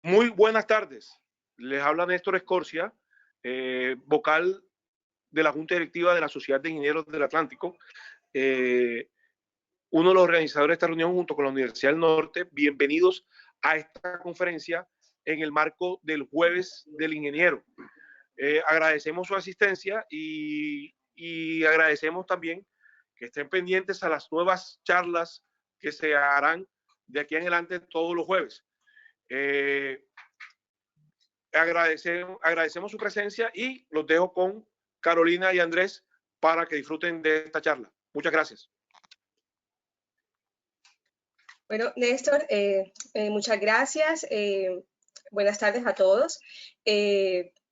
Muy buenas tardes. Les habla Néstor Escorcia, vocal de la Junta Directiva de la Sociedad de Ingenieros del Atlántico, eh, uno de los organizadores de esta reunión junto con la Universidad del Norte. Bienvenidos a esta conferencia en el marco del Jueves del Ingeniero. Agradecemos su asistencia y agradecemos también que estén pendientes a las nuevas charlas que se harán de aquí en adelante todos los jueves. Agradecemos su presencia y los dejo con Carolina y Andrés para que disfruten de esta charla. Muchas gracias. Bueno, Néstor, muchas gracias. Buenas tardes a todos.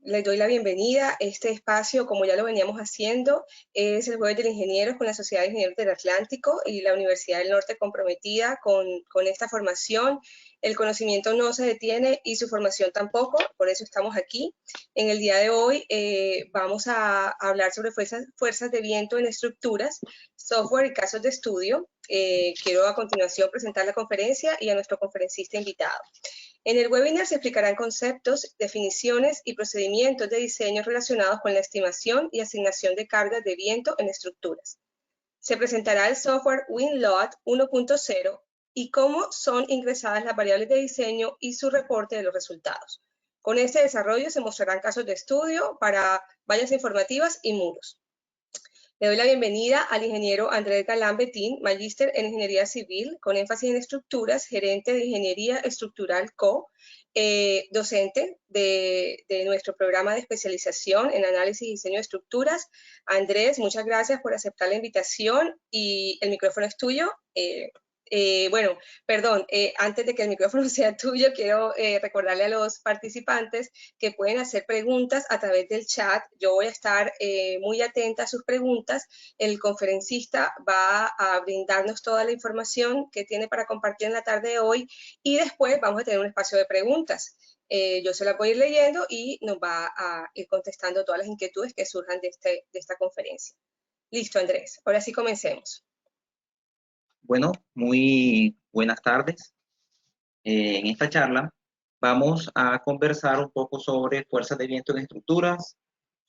Les doy la bienvenida. Este espacio, como ya lo veníamos haciendo, es el Jueves del Ingeniero con la Sociedad de Ingenieros del Atlántico y la Universidad del Norte comprometida con esta formación. El conocimiento no se detiene y su formación tampoco, por eso estamos aquí. En el día de hoy vamos a hablar sobre fuerzas de viento en estructuras, software y casos de estudio. Quiero a continuación presentar la conferencia y a nuestro conferencista invitado. En el webinar se explicarán conceptos, definiciones y procedimientos de diseño relacionados con la estimación y asignación de cargas de viento en estructuras. Se presentará el software WinLoad 1.0 y cómo son ingresadas las variables de diseño y su reporte de los resultados. Con este desarrollo se mostrarán casos de estudio para vallas informativas y muros. Le doy la bienvenida al ingeniero Andrés Galán Betín, magíster en Ingeniería Civil, con énfasis en estructuras, gerente de Ingeniería Estructural CO, docente de nuestro programa de especialización en análisis y diseño de estructuras. Andrés, muchas gracias por aceptar la invitación y el micrófono es tuyo. Bueno, perdón, antes de que el micrófono sea tuyo, quiero recordarle a los participantes que pueden hacer preguntas a través del chat. Yo voy a estar muy atenta a sus preguntas. El conferencista va a brindarnos toda la información que tiene para compartir en la tarde de hoy y después vamos a tener un espacio de preguntas. Yo se las voy a ir leyendo y nos va a ir contestando todas las inquietudes que surjan de esta conferencia. Listo, Andrés. Ahora sí comencemos. Bueno, muy buenas tardes. En esta charla vamos a conversar un poco sobre fuerzas de viento en estructuras,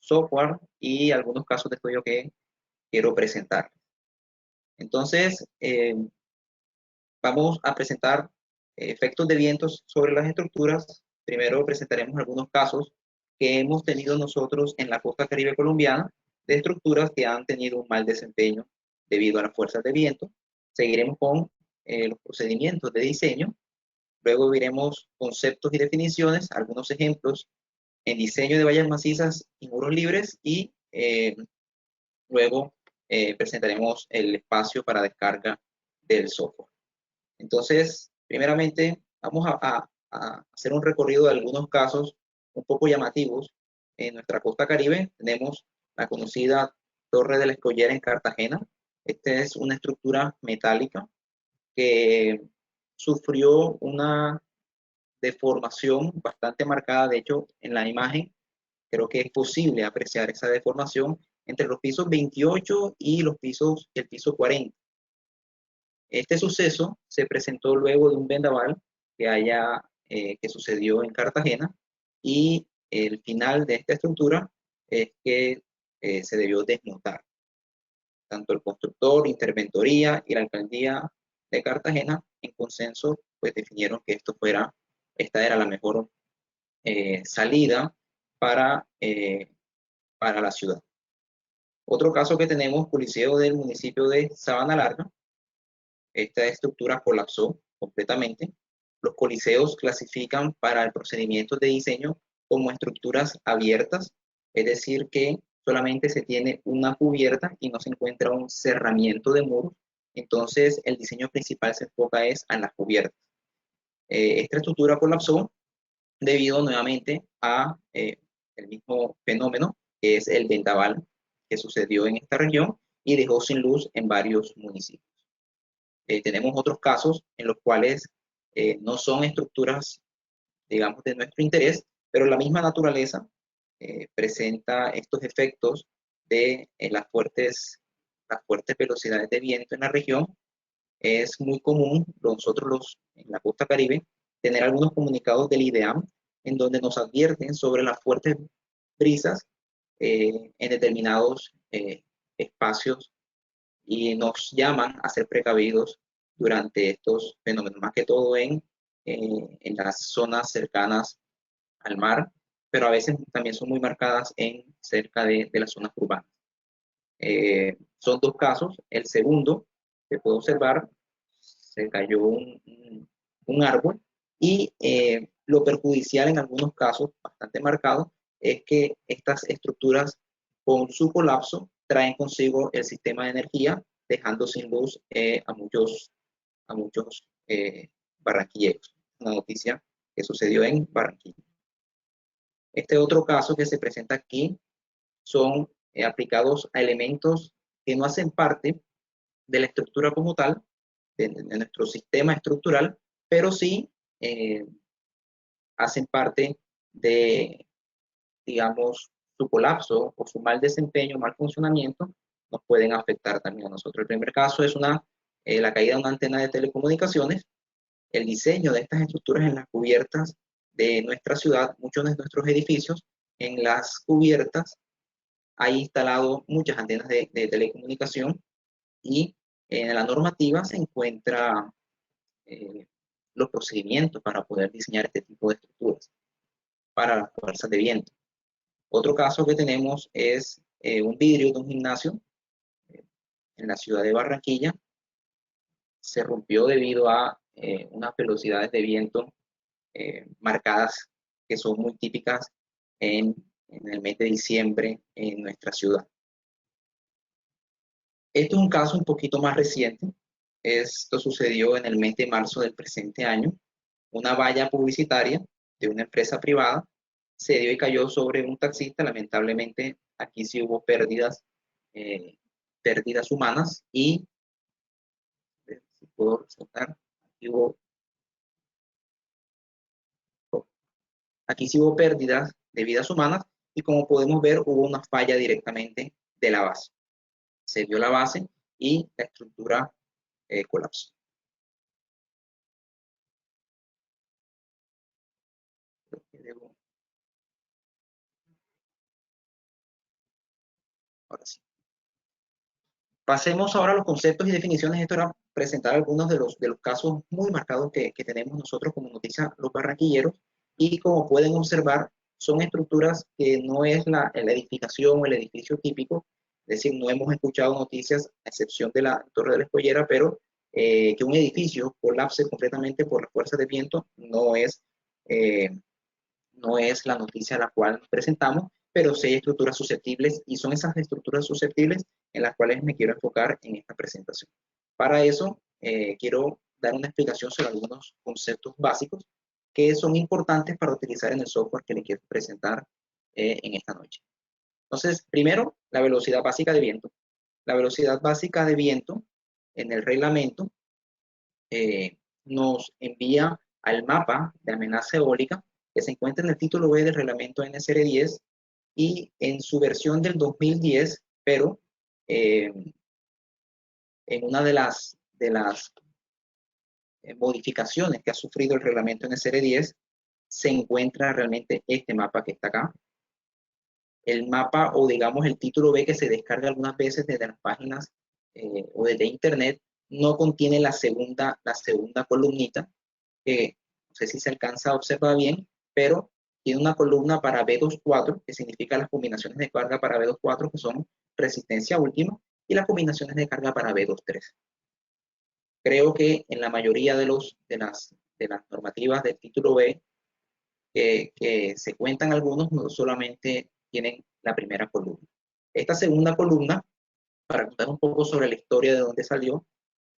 software y algunos casos de estudio que quiero presentar. Entonces, vamos a presentar efectos de vientos sobre las estructuras. Primero presentaremos algunos casos que hemos tenido nosotros en la costa caribe colombiana de estructuras que han tenido un mal desempeño debido a las fuerzas de viento. Seguiremos con los procedimientos de diseño. Luego veremos conceptos y definiciones, algunos ejemplos en diseño de vallas macizas y muros libres y luego presentaremos el espacio para descarga del software. Entonces, primeramente, vamos a hacer un recorrido de algunos casos un poco llamativos. En nuestra costa caribe tenemos la conocida Torre de la Escollera en Cartagena. Esta es una estructura metálica que sufrió una deformación bastante marcada. De hecho, en la imagen creo que es posible apreciar esa deformación entre los pisos 28 y el piso 40. Este suceso se presentó luego de un vendaval que sucedió en Cartagena, y el final de esta estructura es que se debió desmontar. Tanto el constructor, Interventoría y la Alcaldía de Cartagena, en consenso, pues definieron que esta era la mejor salida para la ciudad. Otro caso que tenemos, Coliseo del municipio de Sabana Larga. Esta estructura colapsó completamente. Los coliseos clasifican para el procedimiento de diseño como estructuras abiertas, es decir, que solamente se tiene una cubierta y no se encuentra un cerramiento de muros. Entonces, el diseño principal se enfoca en las cubiertas. Esta estructura colapsó debido nuevamente a el mismo fenómeno, que es el vendaval que sucedió en esta región y dejó sin luz en varios municipios. Tenemos otros casos en los cuales no son estructuras, digamos, de nuestro interés, pero la misma naturaleza presenta estos efectos de las fuertes velocidades de viento en la región. Es muy común, nosotros en la costa caribe tener algunos comunicados del IDEAM en donde nos advierten sobre las fuertes brisas en determinados espacios y nos llaman a ser precavidos durante estos fenómenos, más que todo en las zonas cercanas al mar, pero a veces también son muy marcadas cerca de las zonas urbanas. Son dos casos. El segundo, que puedo observar, se cayó un árbol y lo perjudicial en algunos casos, bastante marcado, es que estas estructuras con su colapso traen consigo el sistema de energía, dejando sin luz a muchos barranquilleros. Una noticia que sucedió en Barranquilla. Este otro caso que se presenta aquí son aplicados a elementos que no hacen parte de la estructura como tal, de nuestro sistema estructural, pero sí hacen parte de, digamos, su colapso o su mal desempeño, mal funcionamiento, nos pueden afectar también a nosotros. El primer caso es la caída de una antena de telecomunicaciones. El diseño de estas estructuras en las cubiertas de nuestra ciudad, muchos de nuestros edificios, en las cubiertas hay instalado muchas antenas de telecomunicación y en la normativa se encuentra los procedimientos para poder diseñar este tipo de estructuras para las fuerzas de viento. Otro caso que tenemos es un vidrio de un gimnasio en la ciudad de Barranquilla. Se rompió debido a unas velocidades de viento marcadas que son muy típicas en el mes de diciembre en nuestra ciudad. Este es un caso un poquito más reciente. Esto sucedió en el mes de marzo del presente año. Una valla publicitaria de una empresa privada se dio y cayó sobre un taxista. Lamentablemente aquí sí hubo pérdidas humanas y, si puedo resaltar, aquí sí hubo pérdidas de vidas humanas y, como podemos ver, hubo una falla directamente de la base. Se vio la base y la estructura colapsó. Ahora sí. Pasemos ahora a los conceptos y definiciones. Esto era presentar algunos de los casos muy marcados que tenemos nosotros como noticia los barranquilleros, y como pueden observar, son estructuras que no es la edificación o el edificio típico, es decir, no hemos escuchado noticias, a excepción de la Torre de la Escollera, pero que un edificio colapse completamente por las fuerzas de viento no es la noticia a la cual presentamos, pero sí hay estructuras susceptibles, y son esas estructuras susceptibles en las cuales me quiero enfocar en esta presentación. Para eso, quiero dar una explicación sobre algunos conceptos básicos que son importantes para utilizar en el software que les quiero presentar en esta noche. Entonces, primero, la velocidad básica de viento. La velocidad básica de viento en el reglamento nos envía al mapa de amenaza eólica que se encuentra en el título B del reglamento NSR 10 y en su versión del 2010, pero en una de las modificaciones que ha sufrido el reglamento NSR 10 se encuentra realmente este mapa que está acá. El mapa, o digamos el título B, que se descarga algunas veces desde las páginas o desde internet, no contiene la segunda columnita, que no sé si se alcanza a observar bien, pero tiene una columna para B24, que significa las combinaciones de carga para B24, que son resistencia última, y las combinaciones de carga para B23. Creo que en la mayoría de las normativas del título B que se cuentan algunos, no solamente tienen la primera columna. Esta segunda columna, para contar un poco sobre la historia de dónde salió,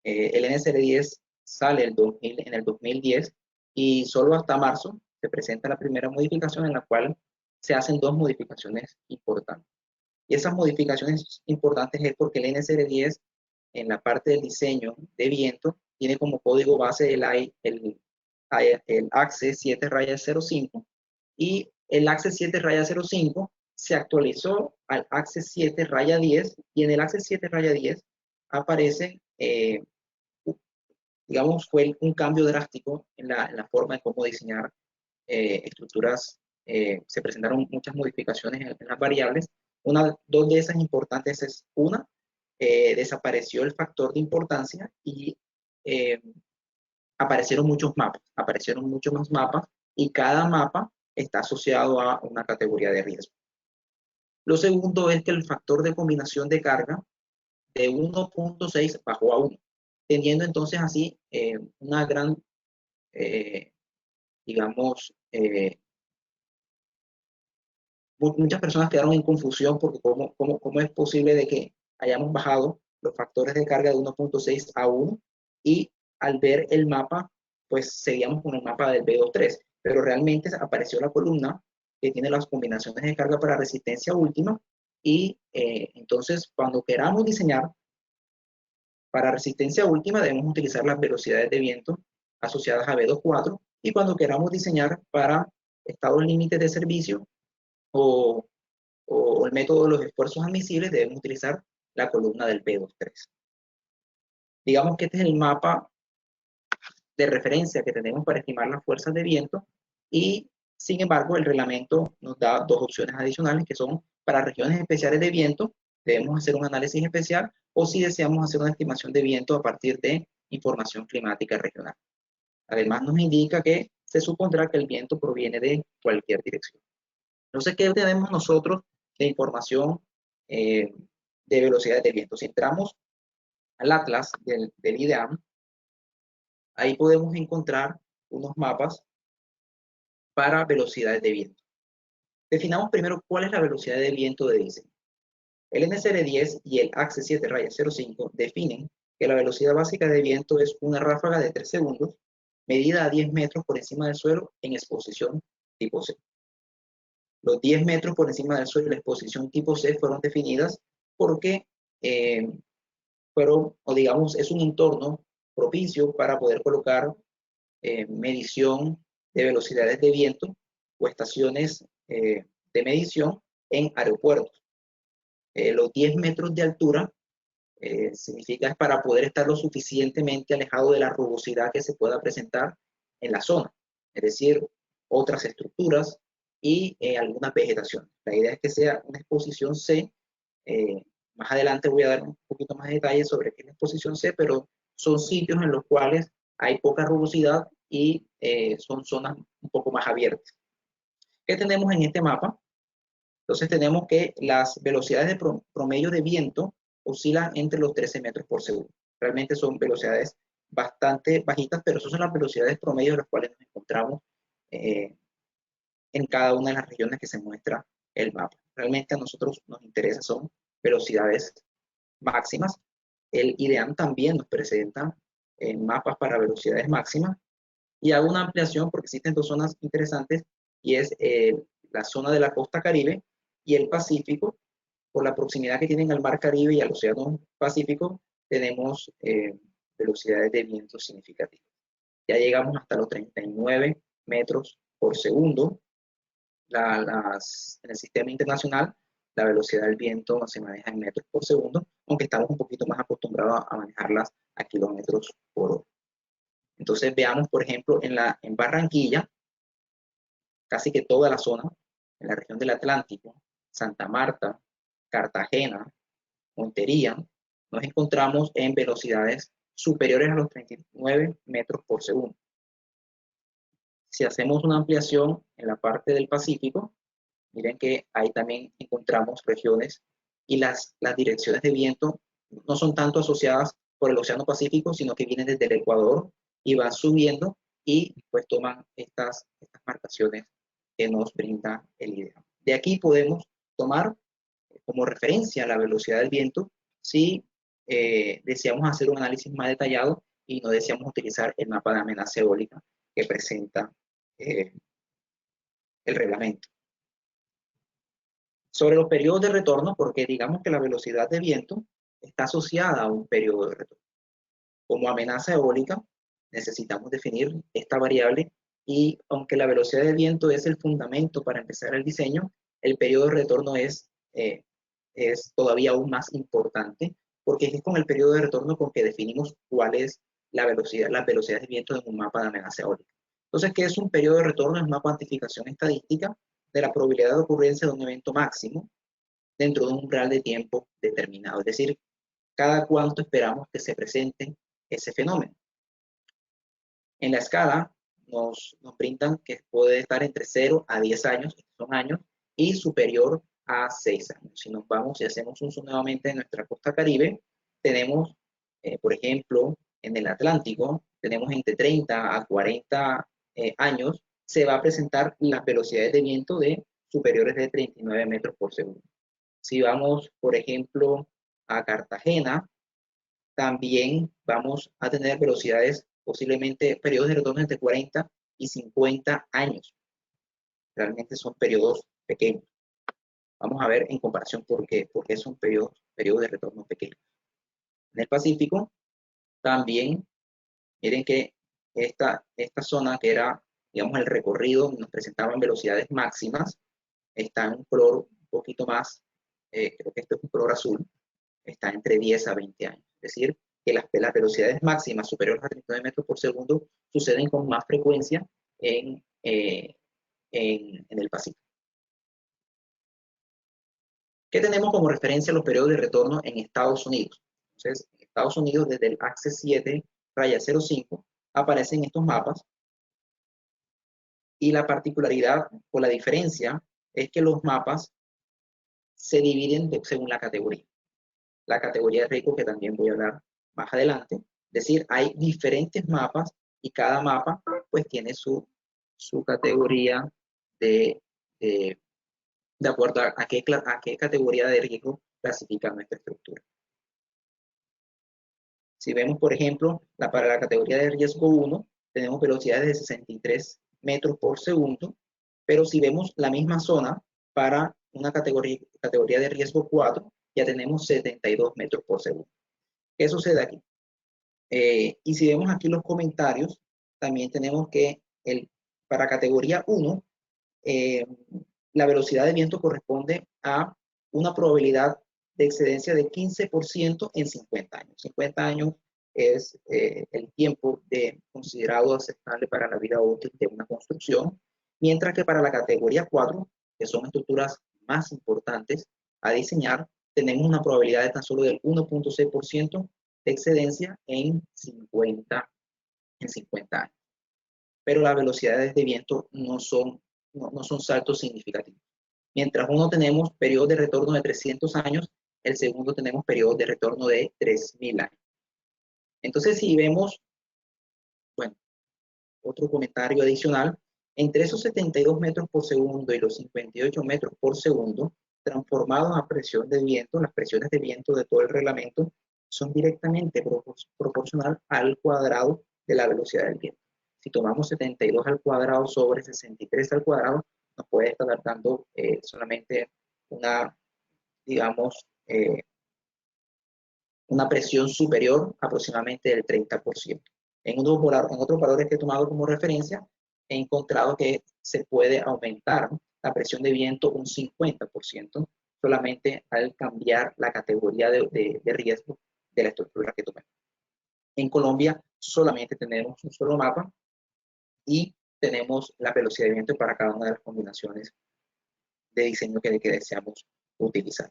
el NSR 10 sale en el 2010 y solo hasta marzo se presenta la primera modificación, en la cual se hacen dos modificaciones importantes. Y esas modificaciones importantes es porque el NSR 10 en la parte del diseño de viento tiene como código base el AXE 7-05, y el AXE 7-05 se actualizó al AXE 7-10, y en el AXE 7-10 aparecen digamos, fue un cambio drástico en la forma de cómo diseñar estructuras. Se presentaron muchas modificaciones en las variables. Dos de esas importantes es una, desapareció el factor de importancia y aparecieron muchos más mapas y cada mapa está asociado a una categoría de riesgo. Lo segundo es que el factor de combinación de carga de 1.6 bajó a 1, teniendo entonces así una gran, digamos, muchas personas quedaron en confusión porque cómo es posible de que hayamos bajado los factores de carga de 1.6 a 1 y al ver el mapa, pues seguíamos con el mapa del B23, pero realmente apareció la columna que tiene las combinaciones de carga para resistencia última y entonces cuando queramos diseñar para resistencia última debemos utilizar las velocidades de viento asociadas a B24 y cuando queramos diseñar para estados límites de servicio o el método de los esfuerzos admisibles, debemos utilizar la columna del B23. Digamos que este es el mapa de referencia que tenemos para estimar las fuerzas de viento y, sin embargo, el reglamento nos da dos opciones adicionales que son para regiones especiales de viento, debemos hacer un análisis especial o si deseamos hacer una estimación de viento a partir de información climática regional. Además, nos indica que se supondrá que el viento proviene de cualquier dirección. Entonces, ¿qué tenemos nosotros de información de velocidades de viento? Si entramos al atlas del IDEAM, ahí podemos encontrar unos mapas para velocidades de viento. Definamos primero cuál es la velocidad de viento de diseño. El NCR10 y el AXE 7-05 definen que la velocidad básica de viento es una ráfaga de 3 segundos medida a 10 metros por encima del suelo en exposición tipo C. Los 10 metros por encima del suelo en la exposición tipo C fueron definidas porque fueron, o digamos, es un entorno propicio para poder colocar medición de velocidades de viento o estaciones de medición en aeropuertos. Los 10 metros de altura significa para poder estar lo suficientemente alejado de la rugosidad que se pueda presentar en la zona, es decir, otras estructuras y alguna vegetación. La idea es que sea una exposición C. Más adelante voy a dar un poquito más de detalles sobre qué es la exposición C, pero son sitios en los cuales hay poca rugosidad y son zonas un poco más abiertas. ¿Qué tenemos en este mapa? Entonces tenemos que las velocidades de promedio de viento oscilan entre los 13 metros por segundo. Realmente son velocidades bastante bajitas, pero esas son las velocidades promedio de las cuales nos encontramos en cada una de las regiones que se muestra el mapa. Realmente a nosotros nos interesa son velocidades máximas. El IDEAM también nos presenta mapas para velocidades máximas y hago una ampliación porque existen dos zonas interesantes y es la zona de la costa Caribe y el Pacífico. Por la proximidad que tienen al mar Caribe y al océano Pacífico tenemos velocidades de viento significativas. Ya llegamos hasta los 39 metros por segundo. En el sistema internacional la velocidad del viento se maneja en metros por segundo, aunque estamos un poquito más acostumbrados a manejarlas a kilómetros por hora. Entonces veamos, por ejemplo, en Barranquilla, casi que toda la zona, en la región del Atlántico, Santa Marta, Cartagena, Montería, nos encontramos en velocidades superiores a los 39 metros por segundo. Si hacemos una ampliación en la parte del Pacífico, miren que ahí también encontramos regiones y las direcciones de viento no son tanto asociadas por el Océano Pacífico, sino que vienen desde el Ecuador y van subiendo y pues toman estas marcaciones que nos brinda el IDEAM. De aquí podemos tomar como referencia la velocidad del viento si deseamos hacer un análisis más detallado y no deseamos utilizar el mapa de amenaza eólica que presenta el reglamento. Sobre los periodos de retorno, porque digamos que la velocidad de viento está asociada a un periodo de retorno. Como amenaza eólica, necesitamos definir esta variable y aunque la velocidad de viento es el fundamento para empezar el diseño, el periodo de retorno es todavía aún más importante porque es con el periodo de retorno con que definimos cuál es las velocidades de viento en un mapa de amenaza eólica. Entonces, ¿qué es un periodo de retorno? Es una cuantificación estadística de la probabilidad de ocurrencia de un evento máximo dentro de un umbral de tiempo determinado. Es decir, cada cuánto esperamos que se presente ese fenómeno. En la escala nos brindan que puede estar entre 0 a 10 años, estos son años, y superior a 6 años. Si nos vamos y hacemos un zoom nuevamente en nuestra costa Caribe, tenemos, por ejemplo, en el Atlántico, tenemos entre 30 a 40 años, se va a presentar las velocidades de viento de superiores de 39 metros por segundo. Si vamos, por ejemplo, a Cartagena, también vamos a tener velocidades, posiblemente periodos de retorno entre 40 y 50 años. Realmente son periodos pequeños. Vamos a ver en comparación por qué son periodos de retorno pequeños. En el Pacífico, también, miren que esta zona que era, digamos, el recorrido, nos presentaban velocidades máximas, está en un color un poquito más, creo que este es un color azul, está entre 10 a 20 años. Es decir, que las velocidades máximas superiores a 39 metros por segundo suceden con más frecuencia en el Pacífico. ¿Qué tenemos como referencia los periodos de retorno en Estados Unidos? Entonces, en Estados Unidos, desde el AXE 7-05, aparecen estos mapas. Y la particularidad o la diferencia es que los mapas se dividen según la categoría. La categoría de riesgo, que también voy a hablar más adelante. Es decir, hay diferentes mapas y cada mapa pues tiene su categoría de acuerdo a qué categoría de riesgo clasifica nuestra estructura. Si vemos, por ejemplo, para la categoría de riesgo 1, tenemos velocidades de 63 metros por segundo, pero si vemos la misma zona para una categoría de riesgo 4, ya tenemos 72 metros por segundo. ¿Qué sucede aquí? Y si vemos aquí los comentarios, también tenemos que para categoría 1, la velocidad de viento corresponde a una probabilidad de excedencia de 15% en 50 años. 50 años es el tiempo considerado aceptable para la vida útil de una construcción, mientras que para la categoría 4, que son estructuras más importantes a diseñar, tenemos una probabilidad de tan solo del 1.6% de excedencia en 50 años. Pero las velocidades de viento no son saltos significativos. Mientras uno tenemos periodos de retorno de 300 años, el segundo tenemos periodos de retorno de 3000 años. Entonces, si vemos, bueno, otro comentario adicional, entre esos 72 metros por segundo y los 58 metros por segundo, transformados a presión de viento, las presiones de viento de todo el reglamento son directamente proporcional al cuadrado de la velocidad del viento. Si tomamos 72 al cuadrado sobre 63 al cuadrado, nos puede estar dando solamente una, digamos, una presión superior aproximadamente del 30%. En otros valores que he tomado como referencia, he encontrado que se puede aumentar la presión de viento un 50% solamente al cambiar la categoría de riesgo de la estructura que tomemos. En Colombia solamente tenemos un solo mapa y tenemos la velocidad de viento para cada una de las combinaciones de diseño que deseamos utilizar.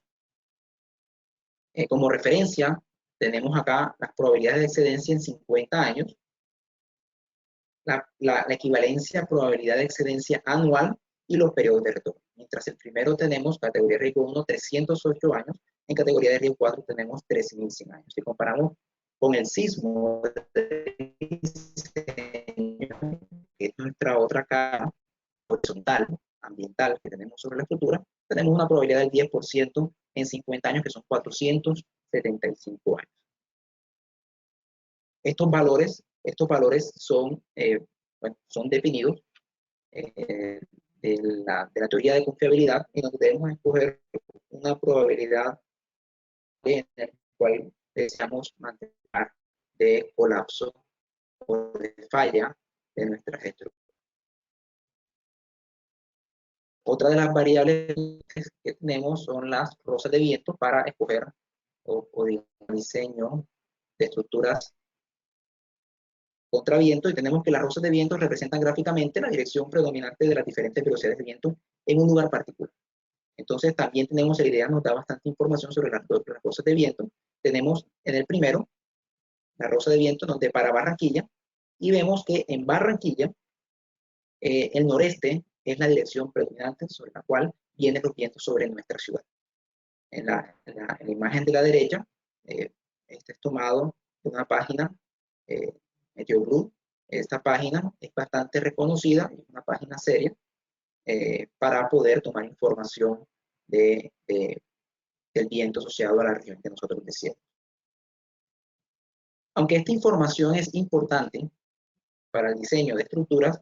Como referencia, tenemos acá las probabilidades de excedencia en 50 años, la equivalencia a probabilidad de excedencia anual y los periodos de retorno. Mientras el primero tenemos categoría de riesgo 1, 308 años, en categoría de riesgo 4 tenemos 3100 años. Si comparamos con el sismo, que es nuestra otra cara horizontal, ambiental que tenemos sobre la estructura, tenemos una probabilidad del 10% en 50 años, que son 475 años. Estos valores son, son definidos de la teoría de confiabilidad, en donde debemos escoger una probabilidad en la cual deseamos mantener de colapso o de falla de nuestras estructuras. Otra de las variables que tenemos son las rosas de viento para escoger o diseño de estructuras contra viento, y tenemos que las rosas de viento representan gráficamente la dirección predominante de las diferentes velocidades de viento en un lugar particular. Entonces también tenemos, la idea nos da bastante información sobre las rosas de viento. Tenemos en el primero la rosa de viento donde para Barranquilla, y vemos que en Barranquilla el noreste es la dirección predominante sobre la cual vienen los vientos sobre nuestra ciudad. En la imagen de la derecha, este es tomado de una página, Meteoblue. Esta página es bastante reconocida, es una página seria, para poder tomar información del viento asociado a la región que nosotros deseamos. Aunque esta información es importante para el diseño de estructuras,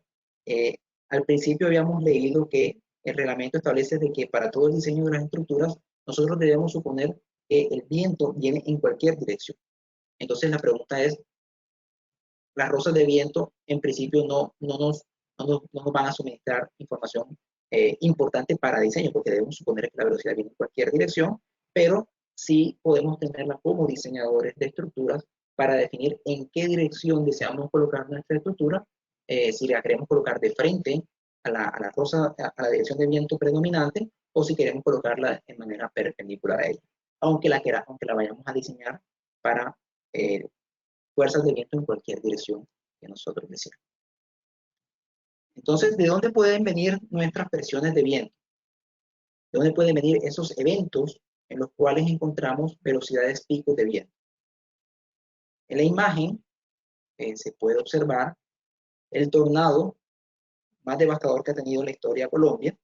al principio habíamos leído que el reglamento establece de que para todo el diseño de las estructuras nosotros debemos suponer que el viento viene en cualquier dirección. Entonces la pregunta es, las rosas de viento en principio no nos van a suministrar información importante para diseño, porque debemos suponer que la velocidad viene en cualquier dirección, pero sí podemos tenerla como diseñadores de estructuras para definir en qué dirección deseamos colocar nuestra estructura, si la queremos colocar de frente a la dirección de viento predominante, o si queremos colocarla en manera perpendicular a ella, aunque la vayamos a diseñar para fuerzas de viento en cualquier dirección que nosotros deseamos. Entonces, ¿de dónde pueden venir nuestras presiones de viento? ¿De dónde pueden venir esos eventos en los cuales encontramos velocidades picos de viento? En la imagen se puede observar el tornado más devastador que ha tenido la historia de Colombia,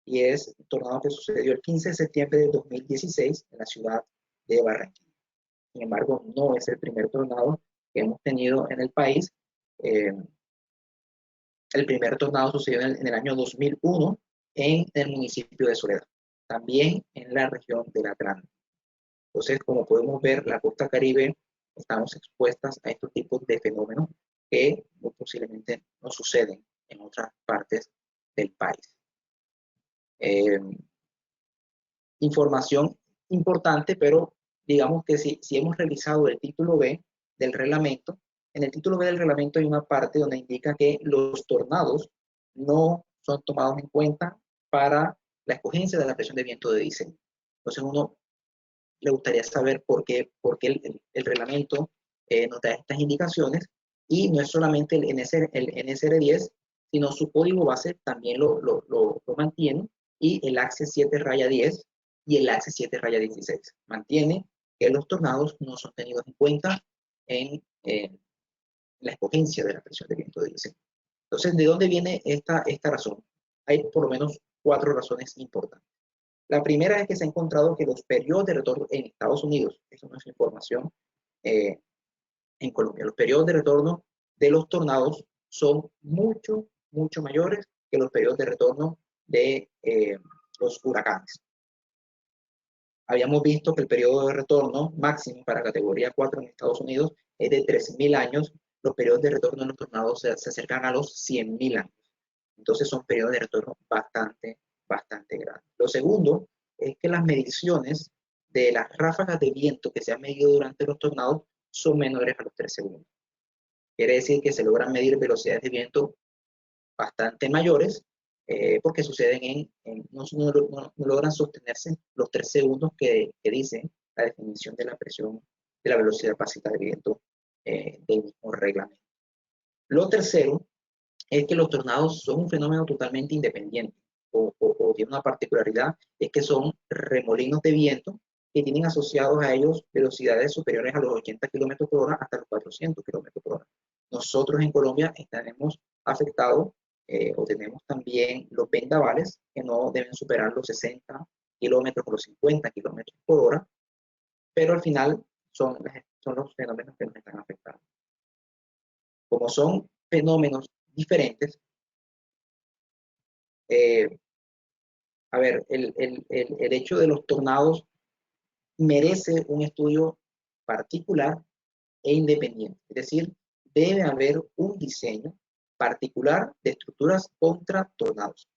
y es un tornado que sucedió el 15 de septiembre de 2016 en la ciudad de Barranquilla. Sin embargo, no es el primer tornado que hemos tenido en el país. El primer tornado sucedió en el año 2001 en el municipio de Soledad, también en la región del Atlántico. Entonces, como podemos ver, la costa Caribe estamos expuestas a estos tipos de fenómenos que muy posiblemente no suceden en otras partes del país. Información importante, pero digamos que si hemos revisado el título B del reglamento, en el título B del reglamento hay una parte donde indica que los tornados no son tomados en cuenta para la escogencia de la presión de viento de diseño. Entonces uno le gustaría saber por qué el reglamento nos da estas indicaciones, y no es solamente el NSR10, sino su código base también lo mantiene, y el AXE 7-10 y el AXE 7-16 mantiene que los tornados no son tenidos en cuenta en la escogencia de la presión de viento de diseño. Entonces, ¿de dónde viene esta razón? Hay por lo menos 4 razones importantes. La primera es que se ha encontrado que los periodos de retorno en Estados Unidos, eso no es información en Colombia, los periodos de retorno de los tornados son mucho mayores que los periodos de retorno de los huracanes. Habíamos visto que el periodo de retorno máximo para categoría 4 en Estados Unidos es de 13.000 años. Los periodos de retorno de los tornados se acercan a los 100.000 años. Entonces son periodos de retorno bastante grandes. Lo segundo es que las mediciones de las ráfagas de viento que se han medido durante los tornados son menores a los 3 segundos. Quiere decir que se logran medir velocidades de viento bastante mayores, porque suceden no logran sostenerse los 3 segundos que dice la definición de la presión de la velocidad básica de viento del mismo reglamento. Lo tercero es que los tornados son un fenómeno totalmente independiente, o tiene una particularidad, es que son remolinos de viento que tienen asociados a ellos velocidades superiores a los 80 km por hora hasta los 400 km por hora. Nosotros en Colombia estaremos afectados o tenemos también los vendavales, que no deben superar los 60 kilómetros o los 50 kilómetros por hora, pero al final son los fenómenos que nos están afectando. Como son fenómenos diferentes, a ver, el hecho de los tornados merece un estudio particular e independiente. Es decir, debe haber un diseño particular de estructuras contra tornados.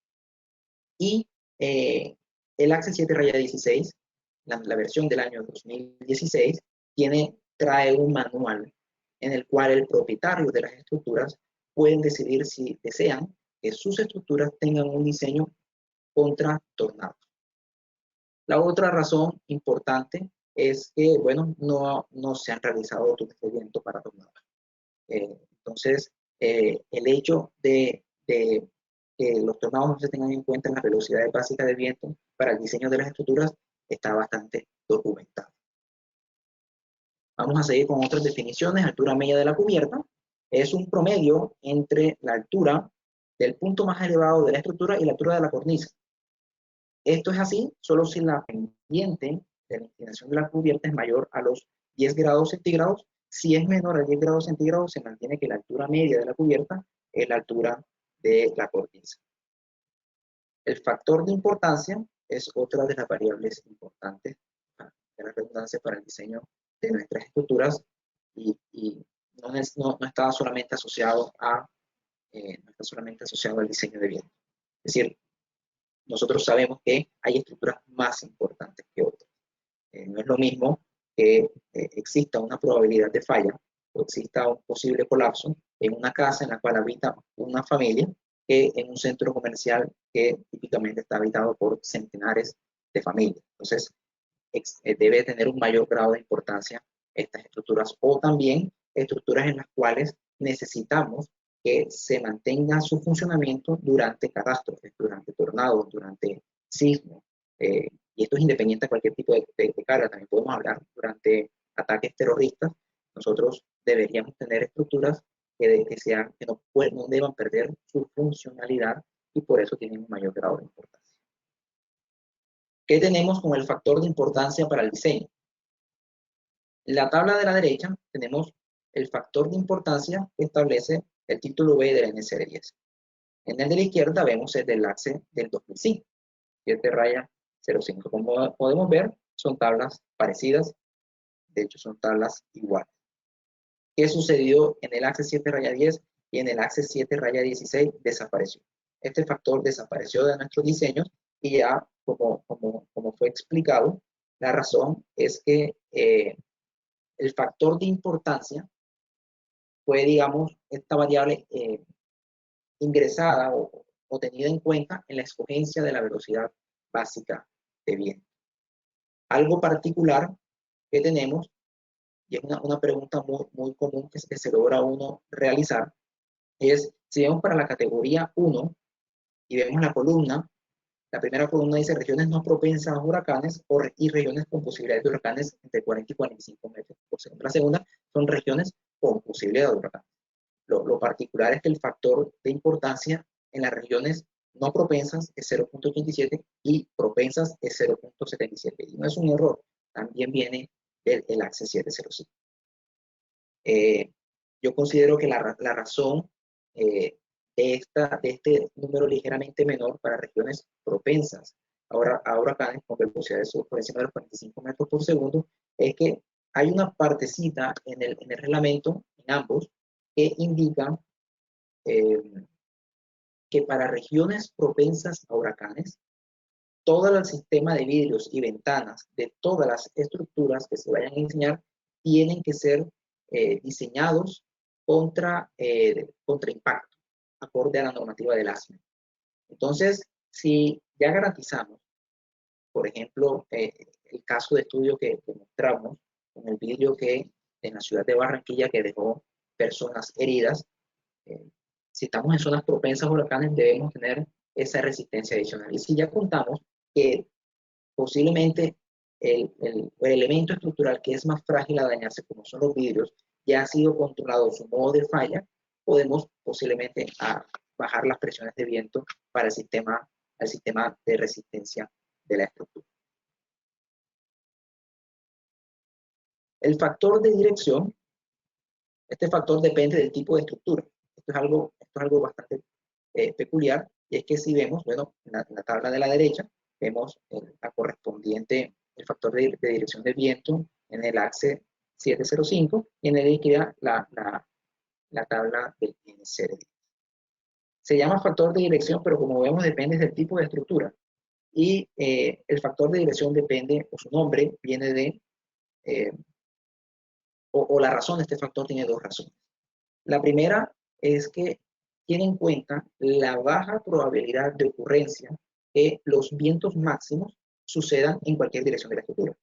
Y el AXE 7-16, la versión del año 2016, trae un manual en el cual el propietario de las estructuras pueden decidir si desean que sus estructuras tengan un diseño contra tornados. La otra razón importante es que, bueno, no se han realizado túneles de viento para tornados. Entonces, el hecho de que los tornados no se tengan en cuenta en las velocidades básicas de viento para el diseño de las estructuras está bastante documentado. Vamos a seguir con otras definiciones. Altura media de la cubierta es un promedio entre la altura del punto más elevado de la estructura y la altura de la cornisa. Esto es así solo si la pendiente de la inclinación de la cubierta es mayor a los 10 grados centígrados. Si es menor a 10 grados centígrados, se mantiene que la altura media de la cubierta es la altura de la cornisa. El factor de importancia es otra de las variables importantes de la redundancia para el diseño de nuestras estructuras y no está solamente asociado al diseño de viento. Es decir, nosotros sabemos que hay estructuras más importantes que otras. No es lo mismo que exista una probabilidad de falla o exista un posible colapso en una casa en la cual habita una familia que en un centro comercial que típicamente está habitado por centenares de familias. Entonces, debe tener un mayor grado de importancia estas estructuras, o también estructuras en las cuales necesitamos que se mantenga su funcionamiento durante catástrofes, durante tornados, durante sismos, y esto es independiente de cualquier tipo de carga. También podemos hablar durante ataques terroristas. Nosotros deberíamos tener estructuras que no deban perder su funcionalidad y por eso tienen un mayor grado de importancia. ¿Qué tenemos con el factor de importancia para el diseño? En la tabla de la derecha tenemos el factor de importancia que establece el título B de la NCR10. En el de la izquierda vemos el del ACSE del 2005, 7-05. Como podemos ver, son tablas parecidas, de hecho son tablas iguales. ¿Qué sucedió en el ACSE 7-10 y en el ACSE 7-16? Desapareció. Este factor desapareció de nuestros diseños y ya, como fue explicado, la razón es que el factor de importancia fue, digamos, esta variable ingresada o tenida en cuenta en la escogencia de la velocidad básica de viento. Algo particular que tenemos, y es una pregunta muy común que se logra uno realizar, es si vemos para la categoría 1 y vemos la columna, la primera columna dice regiones no propensas a huracanes y regiones con posibilidades de huracanes entre 40 y 45 metros por segundo. La segunda son regiones con posibilidad de huracanes. Lo particular es que el factor de importancia en las regiones no propensas es 0.87 y propensas es 0.77. Y no es un error, también viene del ACSE 705. Yo considero que la razón de este número ligeramente menor para regiones propensas a huracanes con velocidades por encima de los 45 metros por segundo es que hay una partecita en el reglamento, en ambos, que indica que para regiones propensas a huracanes, todo el sistema de vidrios y ventanas de todas las estructuras que se vayan a diseñar tienen que ser diseñados contra impacto, acorde a la normativa del ASME. Entonces, si ya garantizamos, por ejemplo, el caso de estudio que mostramos con el vidrio que en la ciudad de Barranquilla que dejó personas heridas, si estamos en zonas propensas a huracanes debemos tener esa resistencia adicional. Y si ya contamos que posiblemente el elemento estructural que es más frágil a dañarse, como son los vidrios, ya ha sido controlado su modo de falla, podemos posiblemente bajar las presiones de viento para el sistema de resistencia de la estructura. El factor de dirección, este factor depende del tipo de estructura. Esto es algo bastante peculiar, y es que si vemos, bueno, en la tabla de la derecha, vemos la correspondiente, el factor de dirección de viento en el ACSE 705, y en el izquierda la tabla del NCR10. Se llama factor de dirección, pero como vemos depende del tipo de estructura. Y el factor de dirección depende, o su nombre, viene de o la razón de este factor tiene dos razones. La primera es que tiene en cuenta la baja probabilidad de ocurrencia que los vientos máximos sucedan en cualquier dirección de la estructura.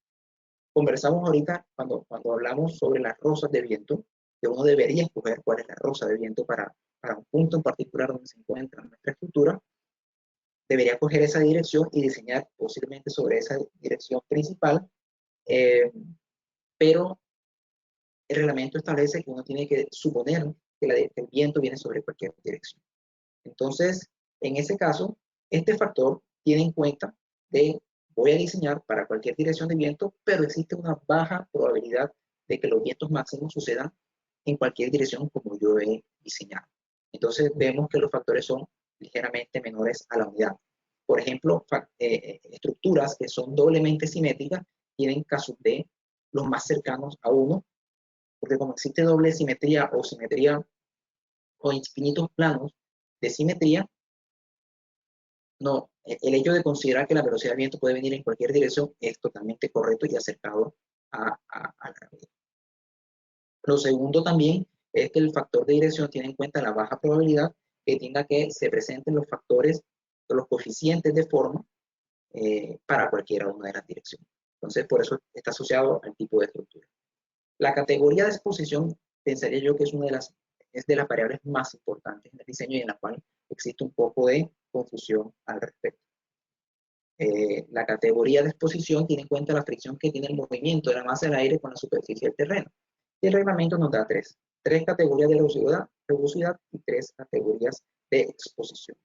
Conversamos ahorita cuando hablamos sobre las rosas de viento, que uno debería escoger cuál es la rosa de viento para un punto en particular donde se encuentra nuestra estructura. Debería coger esa dirección y diseñar posiblemente sobre esa dirección principal, pero el reglamento establece que uno tiene que suponer que el viento viene sobre cualquier dirección. Entonces, en ese caso, este factor tiene en cuenta de voy a diseñar para cualquier dirección de viento, pero existe una baja probabilidad de que los vientos máximos sucedan en cualquier dirección como yo he diseñado. Entonces, vemos que los factores son ligeramente menores a la unidad. Por ejemplo, estructuras que son doblemente simétricas tienen casos de los más cercanos a 1, porque como existe doble simetría o simetría o infinitos planos de simetría, no, el hecho de considerar que la velocidad del viento puede venir en cualquier dirección es totalmente correcto y acercado a la realidad. Lo segundo también es que el factor de dirección tiene en cuenta la baja probabilidad que tenga que se presenten los factores, los coeficientes de forma para cualquiera una de las direcciones. Entonces, por eso está asociado al tipo de estructura. La categoría de exposición, pensaría yo que es una de las variables más importantes en el diseño y en la cual existe un poco de confusión al respecto. La categoría de exposición tiene en cuenta la fricción que tiene el movimiento de la masa del aire con la superficie del terreno. Y el reglamento nos da tres categorías de rugosidad y 3 categorías de exposición.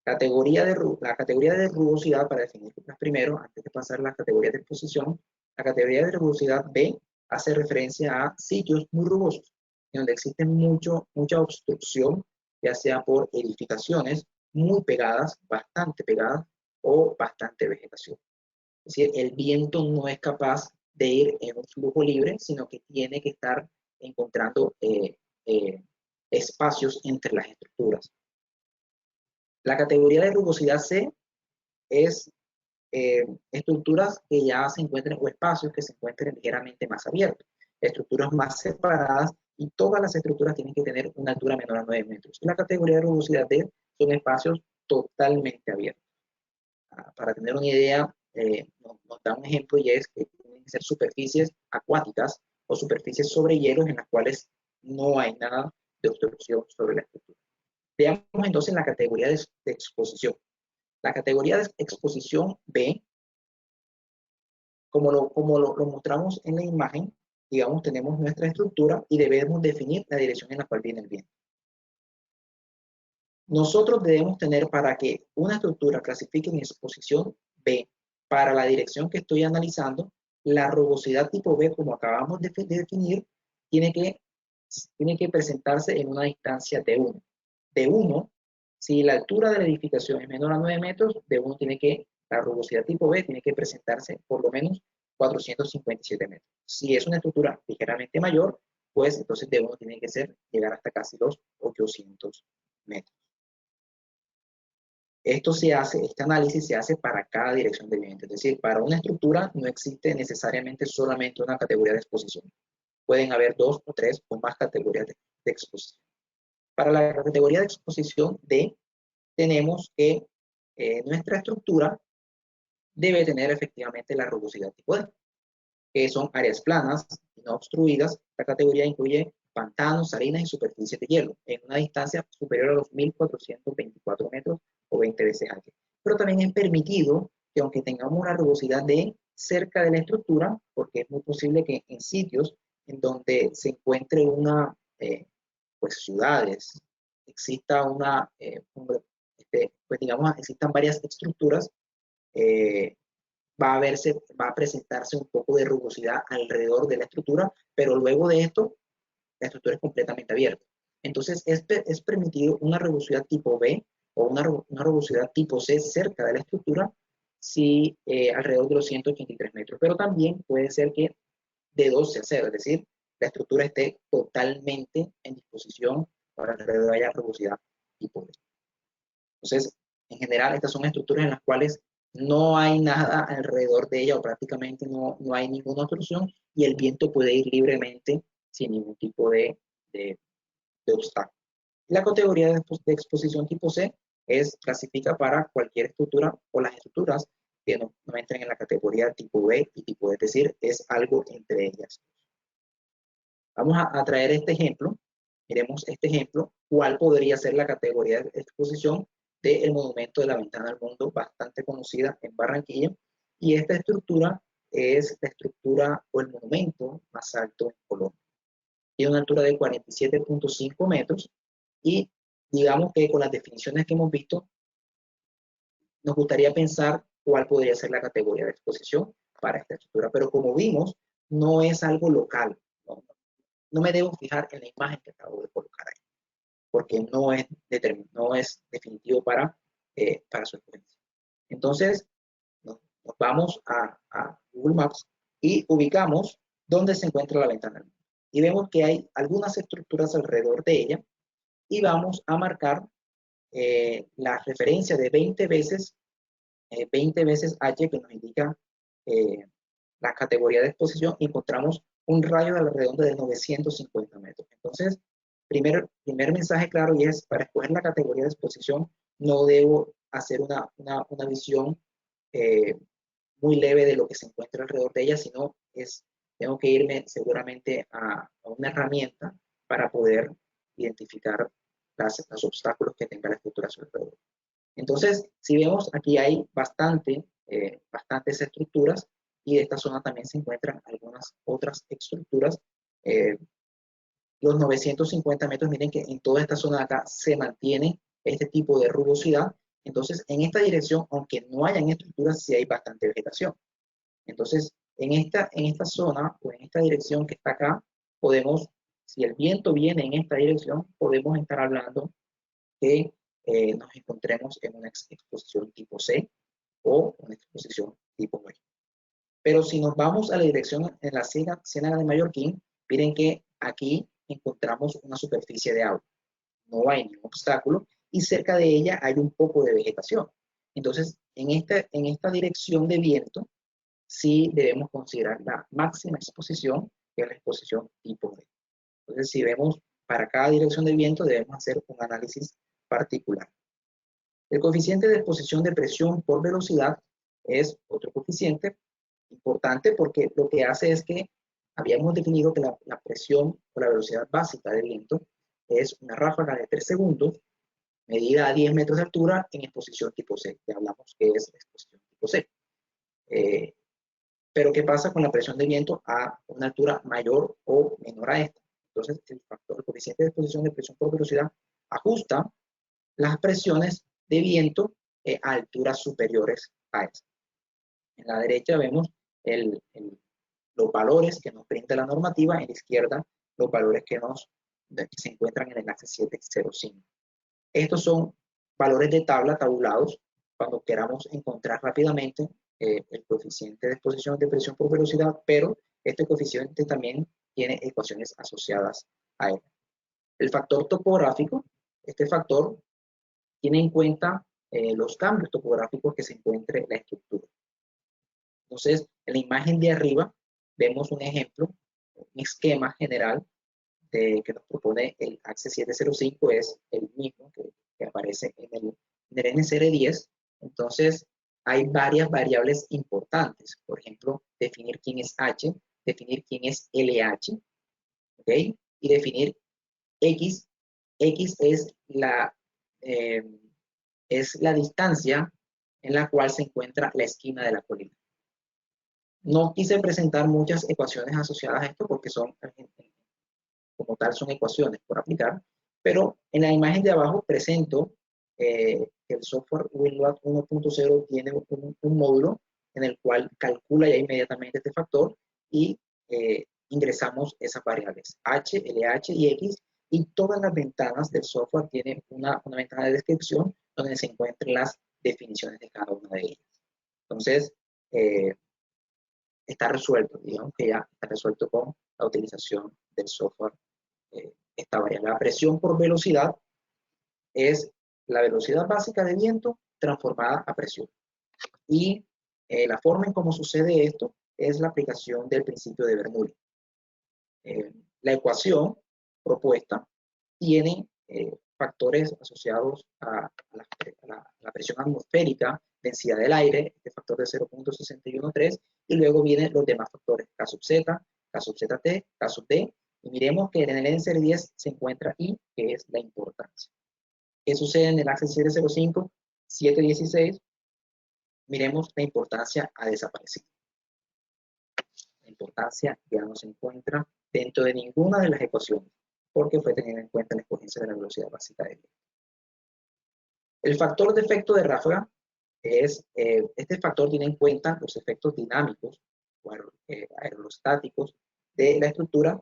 La categoría de rugosidad, para definirlas primero, antes de pasar a la categoría de exposición, la categoría de rugosidad B hace referencia a sitios muy rugosos, en donde existe mucha obstrucción, ya sea por edificaciones muy pegadas, bastante pegadas, o bastante vegetación. Es decir, el viento no es capaz de ir en un flujo libre, sino que tiene que estar encontrando espacios entre las estructuras. La categoría de rugosidad C es estructuras que ya se encuentren, o espacios que se encuentren ligeramente más abiertos, estructuras más separadas, y todas las estructuras tienen que tener una altura menor a 9 metros. Y la categoría de rugosidad D son espacios totalmente abiertos. Para tener una idea, nos da un ejemplo, y es que tienen que ser superficies acuáticas o superficies sobre hielos en las cuales no hay nada de obstrucción sobre la estructura. Veamos entonces la categoría de exposición. La categoría de exposición B, como lo mostramos en la imagen, digamos, tenemos nuestra estructura y debemos definir la dirección en la cual viene el viento. Nosotros debemos tener, para que una estructura clasifique en exposición B, para la dirección que estoy analizando, la rugosidad tipo B, como acabamos de definir, tiene que presentarse en una distancia de 1. De 1, si la altura de la edificación es menor a 9 metros, de 1 la rugosidad tipo B tiene que presentarse por lo menos 457 metros. Si es una estructura ligeramente mayor, pues entonces de 1 tiene que llegar hasta casi los 800 metros. Este análisis se hace para cada dirección de viento, es decir, para una estructura no existe necesariamente solamente una categoría de exposición. Pueden haber 2 o 3 o más categorías de exposición. Para la categoría de exposición D, tenemos que nuestra estructura debe tener efectivamente la rugosidad tipo D, que son áreas planas y no obstruidas. La categoría incluye pantanos, arenas y superficies de hielo, en una distancia superior a los 1424 metros o 20 veces H. Pero también es permitido que, aunque tengamos una rugosidad de cerca de la estructura, porque es muy posible que en sitios en donde se encuentre pues ciudades, exista pues digamos, existan varias estructuras, va a presentarse un poco de rugosidad alrededor de la estructura, pero luego de esto, la estructura es completamente abierta. Entonces, es permitido una rugosidad tipo B o una rugosidad tipo C cerca de la estructura, si alrededor de los 183 metros. Pero también puede ser que de 12 a 0, es decir, la estructura esté totalmente en disposición para alrededor haya rugosidad tipo B. Entonces, en general, estas son estructuras en las cuales no hay nada alrededor de ella o prácticamente no hay ninguna obstrucción y el viento puede ir libremente sin ningún tipo de obstáculo. La categoría de exposición tipo C clasifica para cualquier estructura o las estructuras que no entren en la categoría tipo B y tipo D, es decir, es algo entre ellas. Vamos a traer este ejemplo. Miremos este ejemplo. ¿Cuál podría ser la categoría de exposición del monumento de la Ventana al Mundo, bastante conocida en Barranquilla? Y esta estructura es la estructura o el monumento más alto en Colombia. Tiene una altura de 47.5 metros y digamos que con las definiciones que hemos visto, nos gustaría pensar cuál podría ser la categoría de exposición para esta estructura. Pero como vimos, no es algo local. No me debo fijar en la imagen que acabo de colocar ahí, porque no es definitivo para su experiencia. Entonces, nos vamos a Google Maps y ubicamos dónde se encuentra la ventana. Y vemos que hay algunas estructuras alrededor de ella y vamos a marcar la referencia de 20 veces H, que nos indica la categoría de exposición, y encontramos un radio de redonda de 950 metros. Entonces, primer mensaje claro, y es, para escoger la categoría de exposición, no debo hacer una visión muy leve de lo que se encuentra alrededor de ella, sino tengo que irme seguramente a una herramienta para poder identificar los obstáculos que tenga la estructura a su alrededor. Entonces, si vemos, aquí hay bastantes estructuras, y de esta zona también se encuentran algunas otras estructuras. Los 950 metros, miren que en toda esta zona de acá se mantiene este tipo de rugosidad. Entonces, en esta dirección, aunque no hayan estructuras, sí hay bastante vegetación. Entonces, en esta zona o en esta dirección que está acá, si el viento viene en esta dirección, podemos estar hablando que nos encontremos en una exposición tipo C o una exposición tipo B. Pero si nos vamos a la dirección en la Ciénaga de Mallorquín, miren que aquí encontramos una superficie de agua. No hay ningún obstáculo y cerca de ella hay un poco de vegetación. Entonces, en esta dirección de viento, sí debemos considerar la máxima exposición, que es la exposición tipo B. Entonces, si vemos para cada dirección de viento, debemos hacer un análisis particular. El coeficiente de exposición de presión por velocidad es otro coeficiente importante, porque lo que hace es que habíamos definido que la presión o la velocidad básica del viento es una ráfaga de 3 segundos medida a 10 metros de altura en exposición tipo C. Ya hablamos que es exposición tipo C. Pero ¿qué pasa con la presión de viento a una altura mayor o menor a esta? Entonces, el coeficiente de exposición de presión por velocidad ajusta las presiones de viento a alturas superiores a esta. En la derecha vemos los valores que nos brinda la normativa, en la izquierda los valores que se encuentran en el enlace 705. Estos son valores de tabla tabulados cuando queramos encontrar rápidamente el coeficiente de exposición de presión por velocidad, pero este coeficiente también tiene ecuaciones asociadas a él. El factor topográfico, este factor tiene en cuenta los cambios topográficos que se encuentre la estructura. Entonces, en la imagen de arriba vemos un ejemplo, un esquema general que nos propone el AXE 705, es el mismo que aparece en el NCR10. Entonces, hay varias variables importantes. Por ejemplo, definir quién es H, definir quién es LH, ¿ok? Y definir X. X es la distancia en la cual se encuentra la esquina de la colina. No quise presentar muchas ecuaciones asociadas a esto porque como tal son ecuaciones por aplicar, pero en la imagen de abajo presento que el software WinLoad 1.0 tiene un módulo en el cual calcula ya inmediatamente este factor y ingresamos esas variables H, LH y X, y todas las ventanas del software tienen una ventana de descripción donde se encuentran las definiciones de cada una de ellas. Entonces, está resuelto, digamos que ya está resuelto con la utilización del software. Esta variable, la presión por velocidad, es la velocidad básica de viento transformada a presión. Y la forma en cómo sucede esto es la aplicación del principio de Bernoulli. La ecuación propuesta tiene factores asociados a la presión atmosférica, densidad del aire, este factor de 0.613, y luego vienen los demás factores, K sub Z, K sub ZT, K sub D, y miremos que en el NSR 10 se encuentra I, que es la importancia. ¿Qué sucede en el Access 705, 716? Miremos, la importancia ha desaparecido. La importancia ya no se encuentra dentro de ninguna de las ecuaciones, porque fue tenido en cuenta la escogencia de la velocidad básica del viento. El factor de efecto de ráfaga es, este factor tiene en cuenta los efectos dinámicos o aerostáticos de la estructura,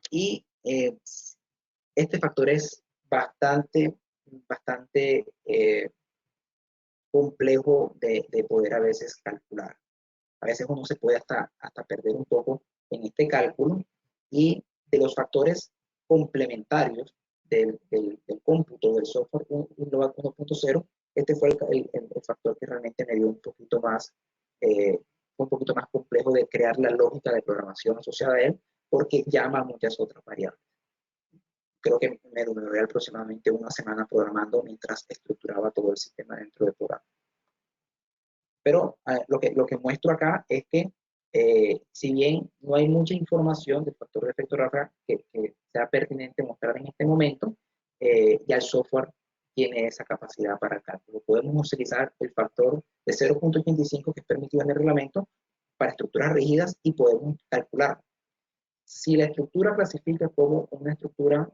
y este factor es bastante complejo de poder a veces calcular. A veces uno se puede hasta perder un poco en este cálculo, y de los factores complementarios del cómputo del software Global 1.0, este fue el factor que realmente me dio un poquito más complejo de crear la lógica de programación asociada a él, porque llama a muchas otras variables. Creo que me demoré aproximadamente una semana programando mientras estructuraba todo el sistema dentro del programa. Pero lo que muestro acá es que si bien no hay mucha información del factor de efecto ráfaga que sea pertinente mostrar en este momento, ya el software tiene esa capacidad para el cálculo. Podemos utilizar el factor de 0.85 que es permitido en el reglamento para estructuras rígidas y podemos calcular. Si la estructura clasifica como una estructura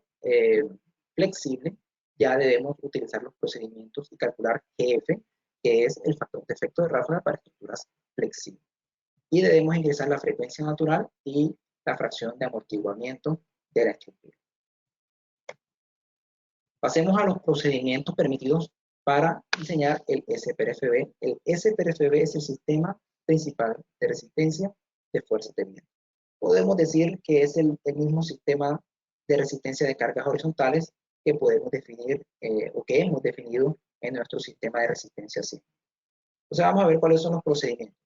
flexible, ya debemos utilizar los procedimientos y calcular GF, que es el factor de efecto de ráfaga para estructuras flexibles. Y debemos ingresar la frecuencia natural y la fracción de amortiguamiento de la estructura. Pasemos a los procedimientos permitidos para diseñar el SPRFB. El SPRFB es el sistema principal de resistencia de fuerzas de viento. Podemos decir que es el mismo sistema de resistencia de cargas horizontales que podemos definir o que hemos definido en nuestro sistema de resistencia SIG. Entonces vamos a ver cuáles son los procedimientos.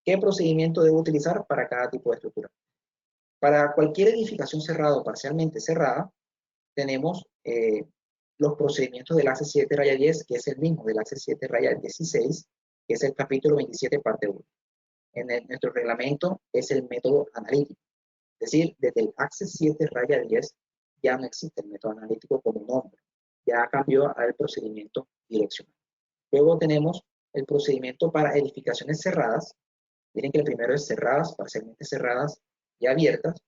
¿Qué procedimiento debo utilizar para cada tipo de estructura? Para cualquier edificación cerrada o parcialmente cerrada, tenemos los procedimientos del ACE 7 raya 10, que es el mismo del ACE 7 raya 16, que es el capítulo 27, parte 1. En nuestro reglamento es el método analítico. Es decir, desde el ACE 7 raya 10 ya no existe el método analítico como nombre. Ya cambió al procedimiento direccional. Luego tenemos el procedimiento para edificaciones cerradas. Miren que el primero es cerradas, parcialmente cerradas y abiertas.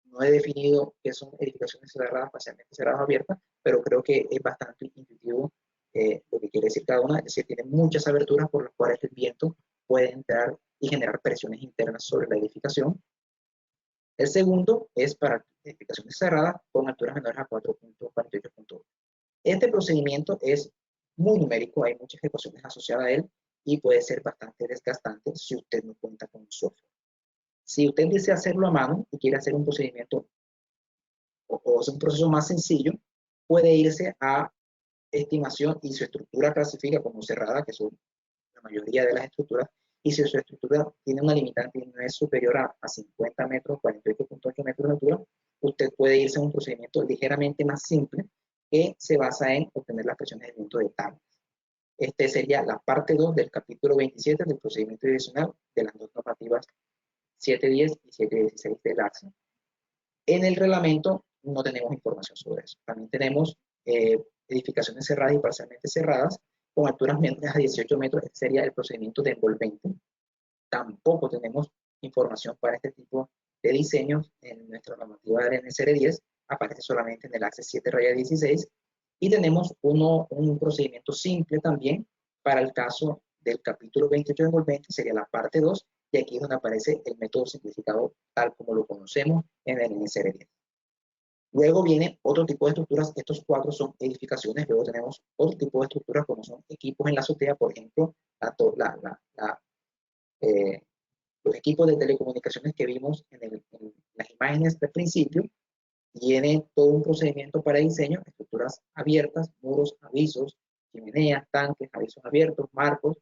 No he definido qué son edificaciones cerradas, parcialmente cerradas o abiertas, pero creo que es bastante intuitivo lo que quiere decir cada una. Es decir, tiene muchas aberturas por las cuales el viento puede entrar y generar presiones internas sobre la edificación. El segundo es para edificaciones cerradas con alturas menores a 4.48.1. Este procedimiento es muy numérico, hay muchas ecuaciones asociadas a él y puede ser bastante desgastante si usted no cuenta con un software. Si usted desea hacerlo a mano y quiere hacer un procedimiento o un proceso más sencillo, puede irse a estimación y su estructura clasifica como cerrada, que son la mayoría de las estructuras, y si su estructura tiene una limitante y no es superior a 50 metros, 48.8 metros de altura, usted puede irse a un procedimiento ligeramente más simple que se basa en obtener las presiones de viento de tablas. Este sería la parte 2 del capítulo 27 del procedimiento direccional de las dos normativas 710 y 716 del ACE. En el reglamento no tenemos información sobre eso. También tenemos edificaciones cerradas y parcialmente cerradas con alturas menores a 18 metros. Este sería el procedimiento de envolvente. Tampoco tenemos información para este tipo de diseños en nuestra normativa del NSR 10. Aparece solamente en el ACE 7 raya 16. Y tenemos un procedimiento simple también para el caso del capítulo 28 de envolvente, sería la parte 2, y aquí es donde aparece el método simplificado tal como lo conocemos en el NSR 10. Luego viene otro tipo de estructuras. Estos 4 son edificaciones. Luego tenemos otro tipo de estructuras como son equipos en la azotea, por ejemplo, los equipos de telecomunicaciones que vimos en las imágenes del principio. Tiene todo un procedimiento para diseño, estructuras abiertas, muros, avisos, chimeneas, tanques, avisos abiertos, marcos,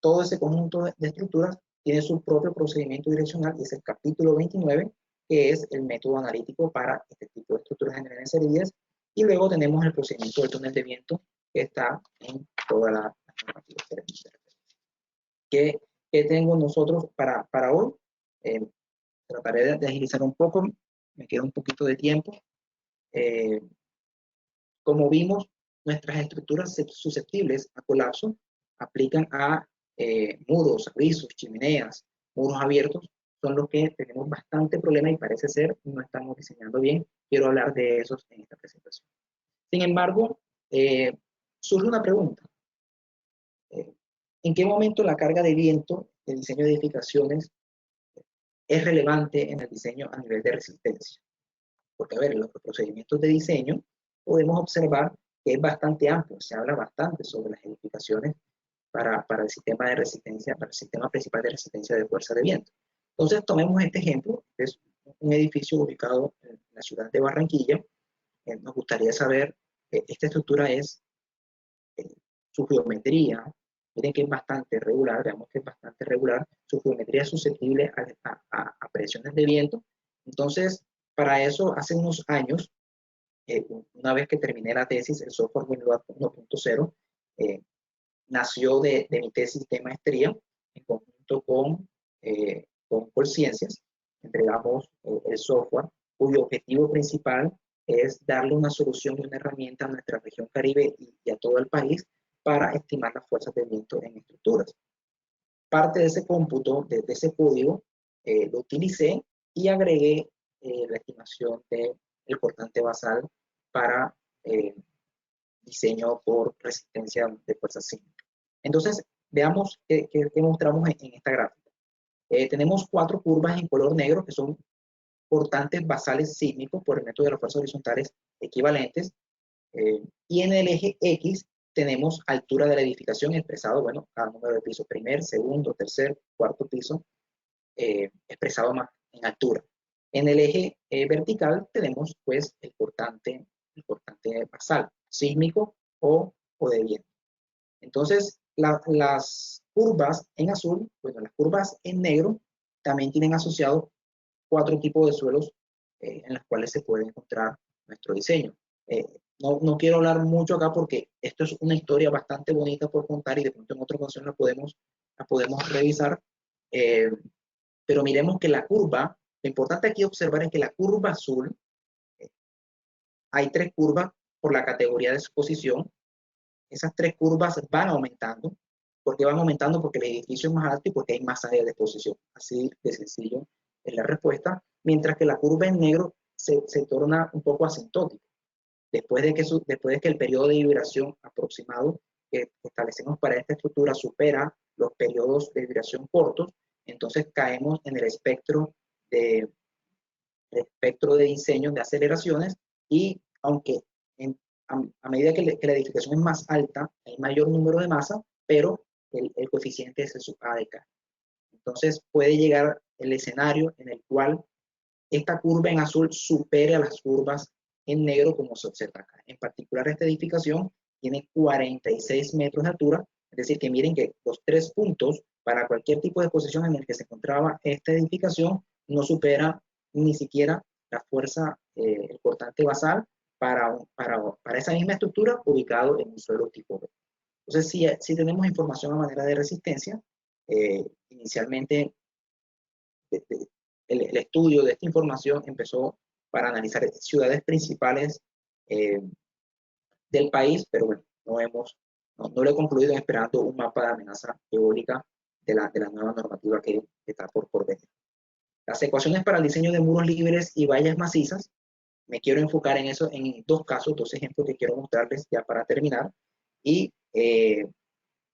todo ese conjunto de estructuras tiene su propio procedimiento direccional y es el capítulo 29, que es el método analítico para este tipo de estructuras generales en serie 10. Y luego tenemos el procedimiento del túnel de viento, que está en toda la normativa. ¿Qué tengo nosotros para hoy? Trataré de agilizar un poco, me queda un poquito de tiempo. Como vimos, nuestras estructuras susceptibles a colapso aplican a muros, avisos, chimeneas, muros abiertos, son los que tenemos bastante problema y parece ser no estamos diseñando bien. Quiero hablar de esos en esta presentación. Sin embargo, surge una pregunta. ¿En qué momento la carga de viento del diseño de edificaciones es relevante en el diseño a nivel de resistencia? Porque, a ver, en los procedimientos de diseño podemos observar que es bastante amplio, se habla bastante sobre las edificaciones para el sistema de resistencia, para el sistema principal de resistencia de fuerza de viento. Entonces, tomemos este ejemplo, es un edificio ubicado en la ciudad de Barranquilla. Nos gustaría saber, esta estructura es su geometría, miren que es bastante regular, veamos que es bastante regular, su geometría es susceptible a presiones de viento. Entonces, para eso, hace unos años, una vez que terminé la tesis, el software WinLoad 1.0, nació de mi tesis de maestría, en conjunto con Colciencias. Entregamos el software, cuyo objetivo principal es darle una solución y una herramienta a nuestra región Caribe y a todo el país para estimar las fuerzas de viento en estructuras. Parte de ese cómputo, de ese código, lo utilicé y agregué la estimación del cortante basal para diseño por resistencia de fuerzas sísmicas. Entonces, veamos qué mostramos en esta gráfica. Tenemos 4 curvas en color negro que son cortantes basales sísmicos por el método de las fuerzas horizontales equivalentes. Y en el eje X tenemos altura de la edificación expresado, bueno, cada número de piso, primer, segundo, tercer, cuarto piso, expresado más en altura. En el eje vertical tenemos pues el cortante basal, sísmico o de viento. Entonces, las curvas en azul, bueno, las curvas en negro también tienen asociados 4 tipos de suelos en los cuales se puede encontrar nuestro diseño. No quiero hablar mucho acá porque esto es una historia bastante bonita por contar y de pronto en otra ocasión la podemos revisar. Pero miremos que la curva, lo importante aquí observar es que la curva azul, hay 3 curvas por la categoría de exposición. Esas 3 curvas van aumentando. ¿Por qué van aumentando? Porque el edificio es más alto y porque hay más área de exposición. Así de sencillo es la respuesta. Mientras que la curva en negro se torna un poco asintótica. Después de que el periodo de vibración aproximado que establecemos para esta estructura supera los periodos de vibración cortos, entonces caemos en el espectro de diseño de aceleraciones y aunque a medida que la edificación es más alta, hay mayor número de masa, pero el coeficiente es el ADK. Entonces puede llegar el escenario en el cual esta curva en azul supere a las curvas en negro como se observa acá. En particular esta edificación tiene 46 metros de altura, es decir que miren que los 3 puntos para cualquier tipo de posición en el que se encontraba esta edificación no supera ni siquiera la fuerza, el cortante basal para esa misma estructura ubicado en un suelo tipo B. Entonces, si tenemos información a manera de resistencia, inicialmente el estudio de esta información empezó para analizar ciudades principales del país, pero bueno, no lo he concluido esperando un mapa de amenaza eólica de la nueva normativa que está por venir. Las ecuaciones para el diseño de muros libres y vallas macizas, me quiero enfocar en eso, en 2 casos, 2 ejemplos que quiero mostrarles ya para terminar. Y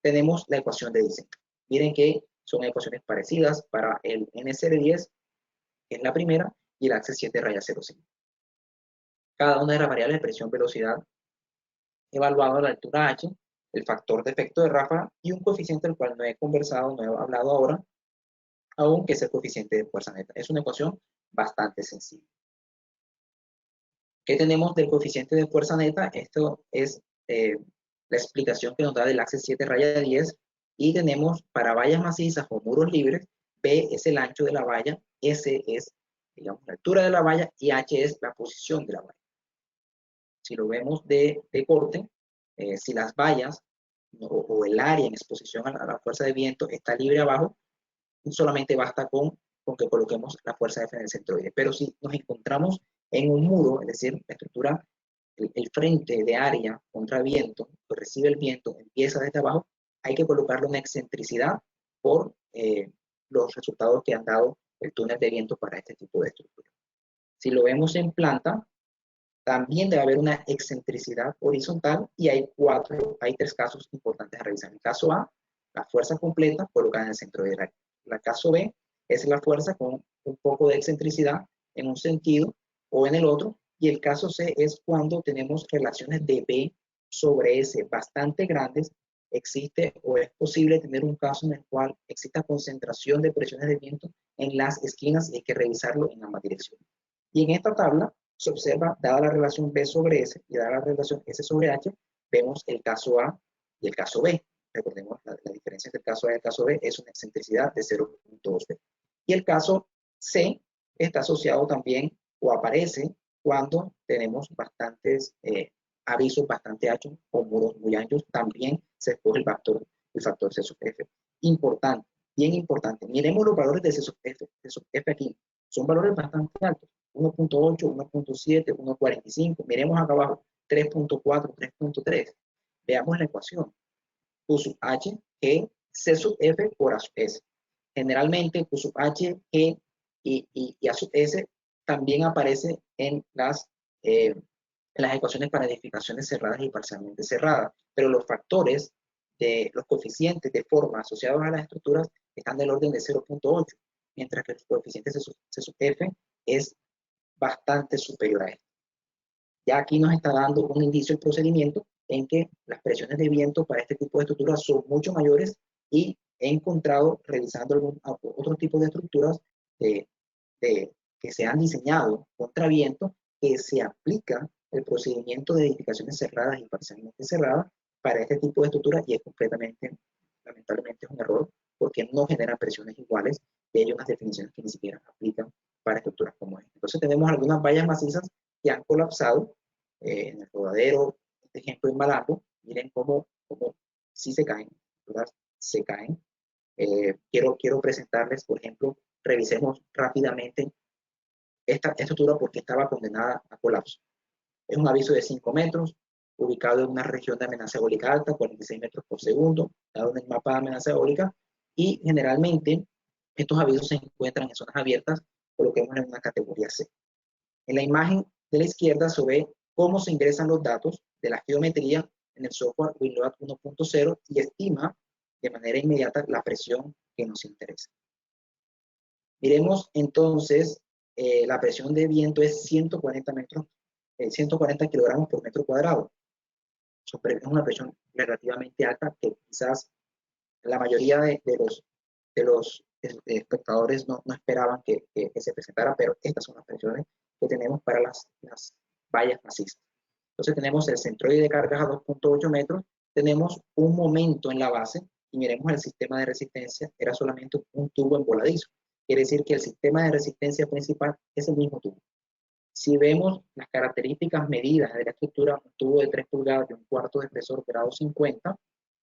tenemos la ecuación de diseño. Miren que son ecuaciones parecidas para el NCR10, que es la primera, y el ACCE 7-05. Cada una de las variables de presión, velocidad, evaluado a la altura h, el factor de efecto de ráfaga y un coeficiente del cual no he conversado, no he hablado ahora, aún que es el coeficiente de fuerza neta. Es una ecuación bastante sencilla. ¿Qué tenemos del coeficiente de fuerza neta? Esto es la explicación que nos da del ACCE 7-10 Y tenemos para vallas macizas o muros libres, B es el ancho de la valla, S es, digamos, la altura de la valla y H es la posición de la valla. Si lo vemos de corte, si las vallas o el área en exposición a la fuerza de viento está libre abajo, solamente basta con que coloquemos la fuerza F en el centroide. Pero si nos encontramos en un muro, es decir, la estructura, el frente de área contra viento, que recibe el viento, empieza desde abajo, hay que colocarle una excentricidad por los resultados que han dado el túnel de viento para este tipo de estructura. Si lo vemos en planta, también debe haber una excentricidad horizontal y hay tres casos importantes a revisar. En el caso A, la fuerza completa colocada en el centro de la. El caso B es la fuerza con un poco de excentricidad en un sentido o en el otro. Y el caso C es cuando tenemos relaciones de B sobre S bastante grandes. Existe o es posible tener un caso en el cual exista concentración de presiones de viento en las esquinas y hay que revisarlo en ambas direcciones. Y en esta tabla se observa, dada la relación B sobre S y dada la relación S sobre H, vemos el caso A y el caso B. Recordemos, la diferencia entre el caso A y el caso B es una excentricidad de 0.2 B. Y el caso C está asociado también o aparece cuando tenemos bastantes avisos bastante anchos o muros muy anchos. También se escoge el factor C sub F. Importante, bien importante. Miremos los valores de C sub F aquí. Son valores bastante altos. 1.8, 1.7, 1.45. Miremos acá abajo. 3.4, 3.3. Veamos la ecuación. Q sub H, G, C sub F por A sub S. Generalmente Q sub H, G y A sub S también aparece en las ecuaciones para edificaciones cerradas y parcialmente cerradas, pero los factores de los coeficientes de forma asociados a las estructuras están del orden de 0.8, mientras que el coeficiente C sub F es bastante superior a esto. Ya aquí nos está dando un indicio el procedimiento en que las presiones de viento para este tipo de estructuras son mucho mayores y he encontrado, revisando otros tipos de estructuras que se han diseñado contra viento, que se aplica el procedimiento de edificaciones cerradas y parcialmente cerradas para este tipo de estructuras y es completamente, lamentablemente es un error porque no genera presiones iguales y hay unas definiciones que ni siquiera aplican para estructuras como esta. Entonces tenemos algunas vallas macizas que han colapsado en el Rodadero, este ejemplo en Malambo. Miren cómo sí se caen, ¿verdad? Se caen. Quiero presentarles, por ejemplo, revisemos rápidamente esta estructura porque estaba condenada a colapso. Es un aviso de 5 metros, ubicado en una región de amenaza eólica alta, 46 metros por segundo, dado en el mapa de amenaza eólica, y generalmente estos avisos se encuentran en zonas abiertas, coloquemos en una categoría C. En la imagen de la izquierda se ve cómo se ingresan los datos de la geometría en el software WinLoad 1.0 y estima de manera inmediata la presión que nos interesa. Miremos entonces, la presión de viento es 140 kilogramos por metro cuadrado. Es una presión relativamente alta que quizás la mayoría de los espectadores no esperaban que se presentara, pero estas son las presiones que tenemos para las vallas macizas. Entonces tenemos el centroide de cargas a 2.8 metros, tenemos un momento en la base y miremos el sistema de resistencia, era solamente un tubo emboladizo. Quiere decir que el sistema de resistencia principal es el mismo tubo. Si vemos las características medidas de la estructura, un tubo de 3 pulgadas de 1/4 de espesor, grado 50,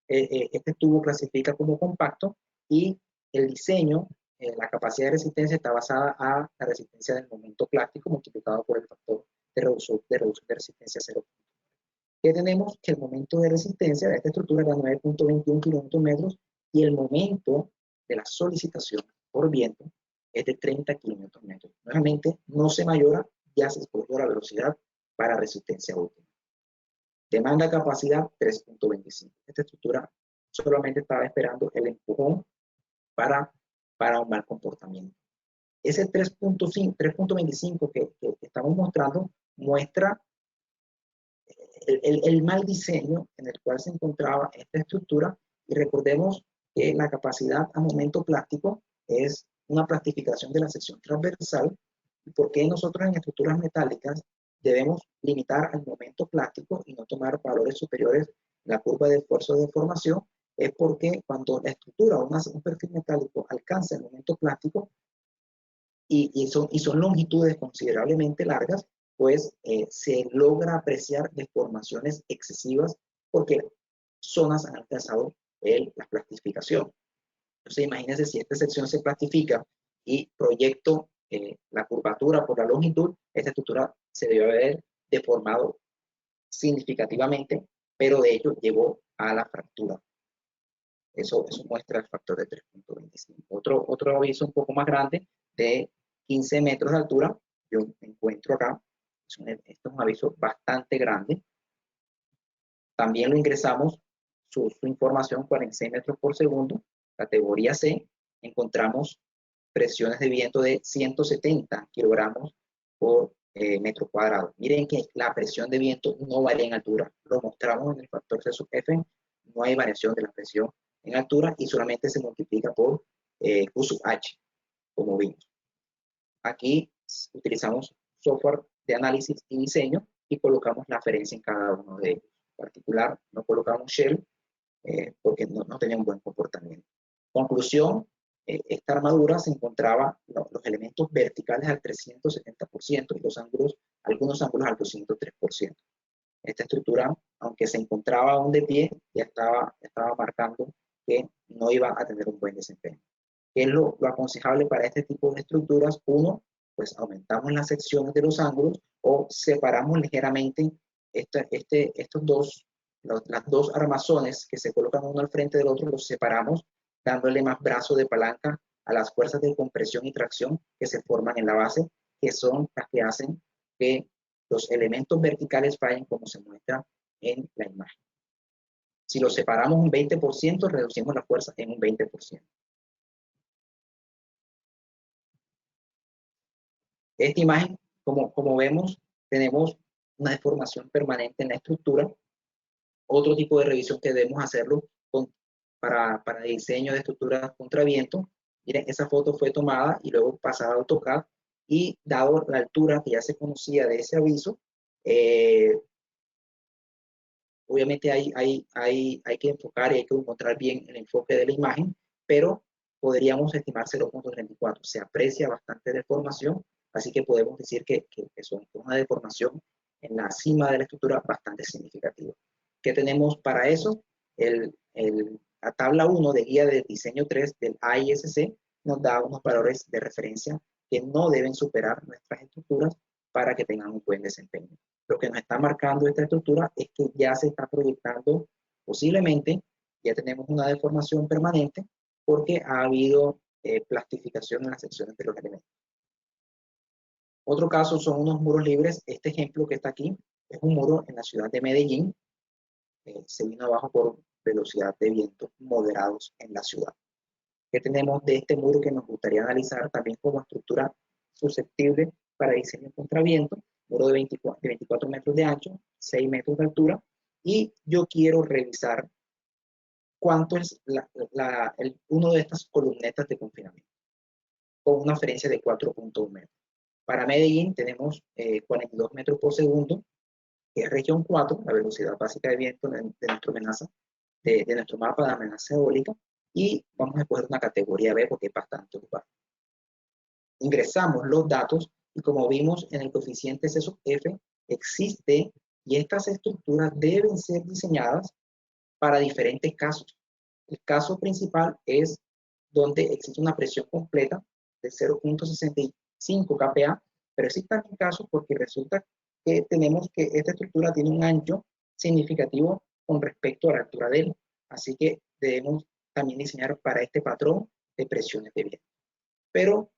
este tubo clasifica como compacto y el diseño, la capacidad de resistencia está basada a la resistencia del momento plástico multiplicado por el factor de reducción de resistencia 0. ¿Qué tenemos? Que el momento de resistencia de esta estructura era 9.21 km y el momento de la solicitación por viento es de 30 km. Nuevamente, no se mayora, ya se escogió la velocidad para resistencia última. Demanda capacidad 3.25. Esta estructura solamente estaba esperando el empujón para un mal comportamiento. Ese 3.25 que estamos mostrando muestra el mal diseño en el cual se encontraba esta estructura y recordemos que la capacidad a momento plástico es una plastificación de la sección transversal y por qué nosotros en estructuras metálicas debemos limitar al momento plástico y no tomar valores superiores en la curva de esfuerzo de deformación es porque cuando la estructura o un perfil metálico alcanza el momento plástico y son longitudes considerablemente largas, pues se logra apreciar deformaciones excesivas porque zonas han alcanzado la plastificación. Entonces, imagínense si esta sección se plastifica y proyecto la curvatura por la longitud, esta estructura se debe haber deformado significativamente, pero de hecho llevó a la fractura. Eso muestra el factor de 3.25. Otro aviso un poco más grande de 15 metros de altura, yo me encuentro acá. Esto es un aviso bastante grande. También lo ingresamos, su información, 46 metros por segundo, categoría C. Encontramos presiones de viento de 170 kilogramos por metro cuadrado. Miren que la presión de viento no varía en altura. Lo mostramos en el factor C sub F. No hay variación de la presión en altura y solamente se multiplica por Q sub H, como vimos. Aquí utilizamos software de análisis y diseño y colocamos la referencia en cada uno de ellos. En particular, no colocamos shell porque no tenía un buen comportamiento. Conclusión, esta armadura se encontraba los elementos verticales al 370% y algunos ángulos al 203%. Esta estructura, aunque se encontraba aún de pie, ya estaba marcando que no iba a tener un buen desempeño. ¿Qué es lo aconsejable para este tipo de estructuras? Uno, pues aumentamos las secciones de los ángulos o separamos ligeramente las dos armazones que se colocan uno al frente del otro, los separamos dándole más brazo de palanca a las fuerzas de compresión y tracción que se forman en la base, que son las que hacen que los elementos verticales fallen como se muestra en la imagen. Si los separamos un 20%, reducimos la fuerza en un 20%. Esta imagen, como vemos, tenemos una deformación permanente en la estructura. Otro tipo de revisión que debemos hacerlo para diseño de estructuras contra viento. Miren, esa foto fue tomada y luego pasada a AutoCAD y dado la altura que ya se conocía de ese aviso, obviamente hay que enfocar y hay que encontrar bien el enfoque de la imagen, pero podríamos estimar 0.34. Se aprecia bastante deformación, así que podemos decir que son una deformación en la cima de la estructura bastante significativa. ¿Qué tenemos para eso? La tabla 1 de guía de diseño 3 del AISC nos da unos valores de referencia que no deben superar nuestras estructuras para que tengan un buen desempeño. Lo que nos está marcando esta estructura es que ya se está proyectando, posiblemente ya tenemos una deformación permanente porque ha habido plastificación en las secciones de los elementos. Otro caso son unos muros libres. Este ejemplo que está aquí es un muro en la ciudad de Medellín. Se vino abajo por velocidad de viento moderados en la ciudad. ¿Qué tenemos de este muro que nos gustaría analizar también como estructura susceptible para diseño contra viento? Muro de 24 metros de ancho, 6 metros de altura, y yo quiero revisar cuánto es uno de estas columnetas de confinamiento, con una referencia de 4.1 metros. Para Medellín tenemos 42 metros por segundo, que es región 4, la velocidad básica de viento de nuestro mapa de amenaza eólica, y vamos a escoger una categoría B porque es bastante urbano. Ingresamos los datos y como vimos en el coeficiente C sub F, existe y estas estructuras deben ser diseñadas para diferentes casos. El caso principal es donde existe una presión completa de 0.65 kPa, pero existen también casos porque resulta que tenemos que esta estructura tiene un ancho significativo con respecto a la altura de él. Así que debemos también diseñar para este patrón de presiones de viento. Pero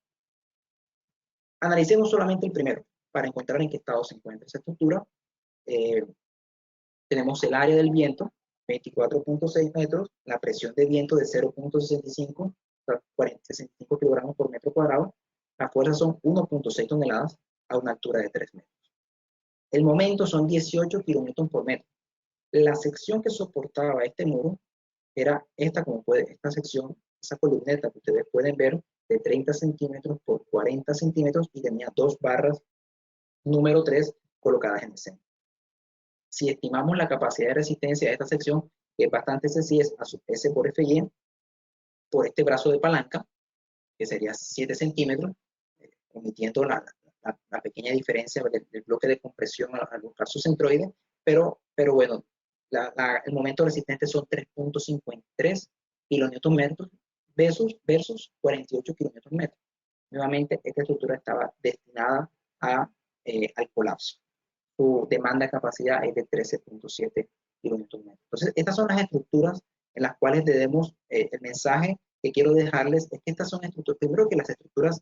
analicemos solamente el primero para encontrar en qué estado se encuentra esa estructura. Tenemos el área del viento, 24.6 metros, la presión de viento de 0.65, 65 kilogramos por metro cuadrado. Las fuerzas son 1.6 toneladas a una altura de 3 metros. El momento son 18 kilómetros por metro. La sección que soportaba este muro era esta sección, esa columneta que ustedes pueden ver, de 30 centímetros por 40 centímetros y tenía dos barras número 3 colocadas en el centro. Si estimamos la capacidad de resistencia de esta sección, que es bastante sencilla, es a sub S por FY, por este brazo de palanca, que sería 7 centímetros, omitiendo la pequeña diferencia del bloque de compresión al buscar su centroide, pero bueno, el momento resistente son 3.53 kilonewton versus 48 kilonewton metros. Nuevamente, esta estructura estaba destinada al colapso. Su demanda de capacidad es de 13.7 kilonewton metros. Entonces, estas son las estructuras en las cuales debemos, el mensaje que quiero dejarles es que estas son estructuras, primero que las estructuras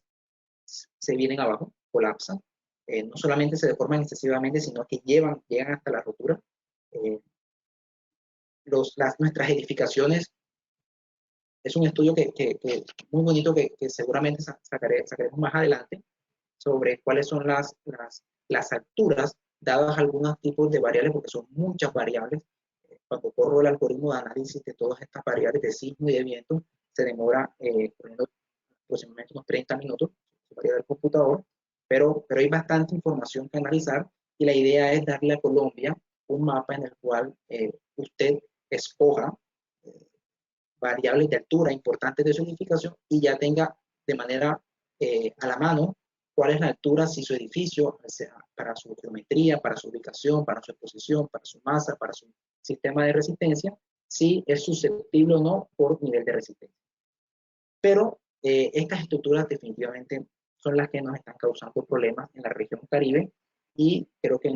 se vienen abajo, colapsan, no solamente se deforman excesivamente, sino que llegan hasta la rotura. Nuestras edificaciones, es un estudio muy bonito que seguramente sacaremos más adelante, sobre cuáles son las alturas dadas a algunos tipos de variables, porque son muchas variables. Cuando corro el algoritmo de análisis de todas estas variables de sismo y de viento, se demora aproximadamente unos 30 minutos, se varía del computador, pero hay bastante información que analizar, y la idea es darle a Colombia un mapa en el cual usted escoja variables de altura importantes de su edificación y ya tenga de manera a la mano cuál es la altura, si su edificio, para su geometría, para su ubicación, para su exposición, para su masa, para su sistema de resistencia, si es susceptible o no por nivel de resistencia. Pero estas estructuras definitivamente son las que nos están causando problemas en la región Caribe, y creo que es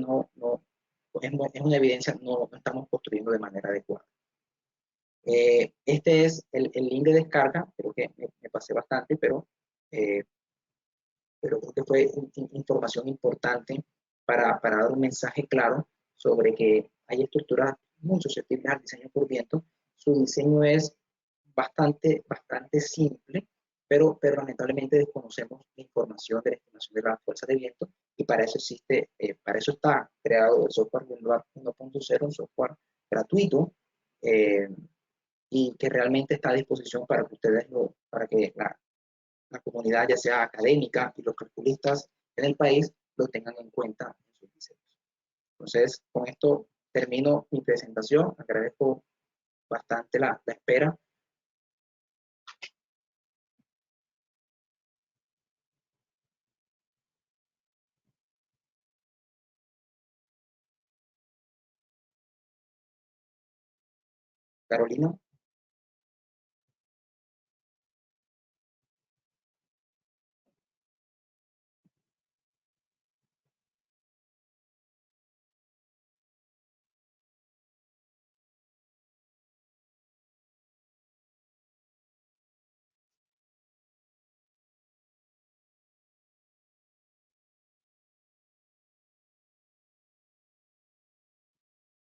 una evidencia, no estamos construyendo de manera adecuada. Este es el link de descarga, creo que me pasé bastante, pero creo que fue información importante para dar un mensaje claro sobre que hay estructuras muy susceptibles al diseño por viento. Su diseño es bastante simple, pero lamentablemente desconocemos la información de la estimación de la fuerza de viento, y para eso para eso está creado el software WinRAR 1.0, un software gratuito, y que realmente está a disposición para que ustedes para que la comunidad, ya sea académica y los calculistas en el país, lo tengan en cuenta en sus diseños. Entonces, con esto termino mi presentación. Agradezco bastante la espera. Carolina.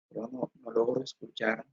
Pero no logro escuchar.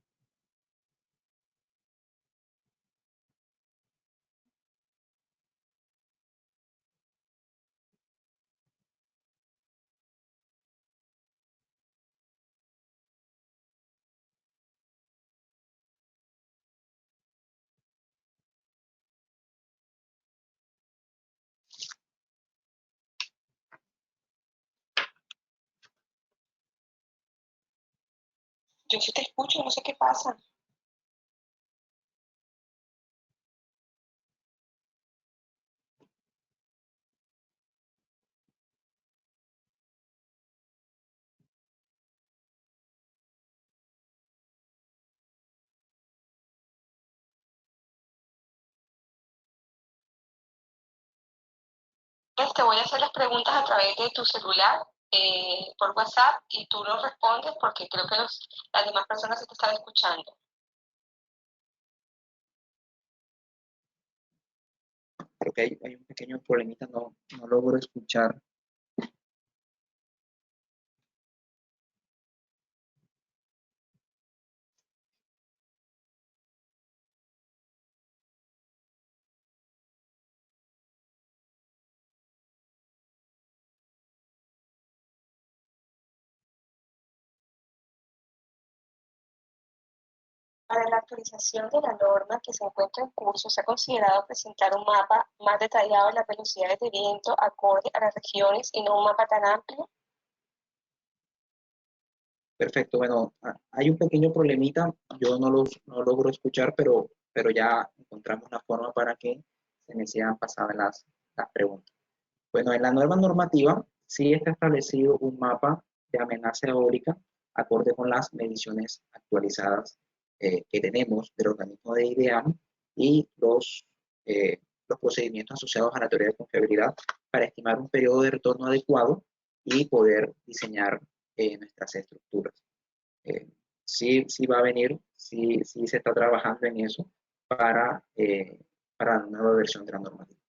Yo sí te escucho, no sé qué pasa. Te voy a hacer las preguntas a través de tu celular, por WhatsApp, y tú nos respondes porque creo que las demás personas sí te están escuchando. Creo que hay un pequeño problemita, no logro escuchar. Para la actualización de la norma que se encuentra en curso, se ha considerado presentar un mapa más detallado de las velocidades de viento acorde a las regiones y no un mapa tan amplio. Perfecto, bueno, hay un pequeño problemita, yo no logro escuchar, pero ya encontramos una forma para que se me sean pasadas las preguntas. Bueno, en la nueva normativa sí está establecido un mapa de amenaza eólica acorde con las mediciones actualizadas que tenemos del organismo de IDEAM y los procedimientos asociados a la teoría de confiabilidad para estimar un periodo de retorno adecuado y poder diseñar nuestras estructuras. Sí va a venir, sí se está trabajando en eso para la nueva versión de la normativa.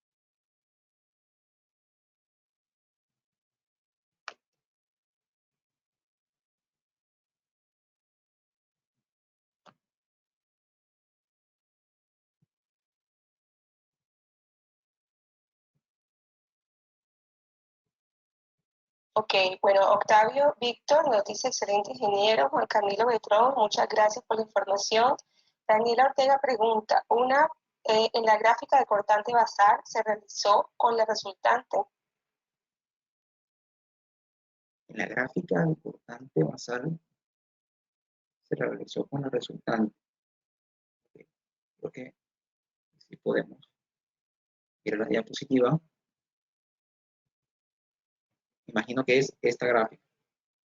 Ok, bueno, Octavio Víctor nos dice excelente ingeniero. Juan Camilo Betrón, muchas gracias por la información. Daniela Ortega pregunta, en la gráfica de cortante basal se realizó con la resultante. En la gráfica del cortante basal se realizó con la resultante. Creo que sí podemos ir a la diapositiva. Imagino que es esta gráfica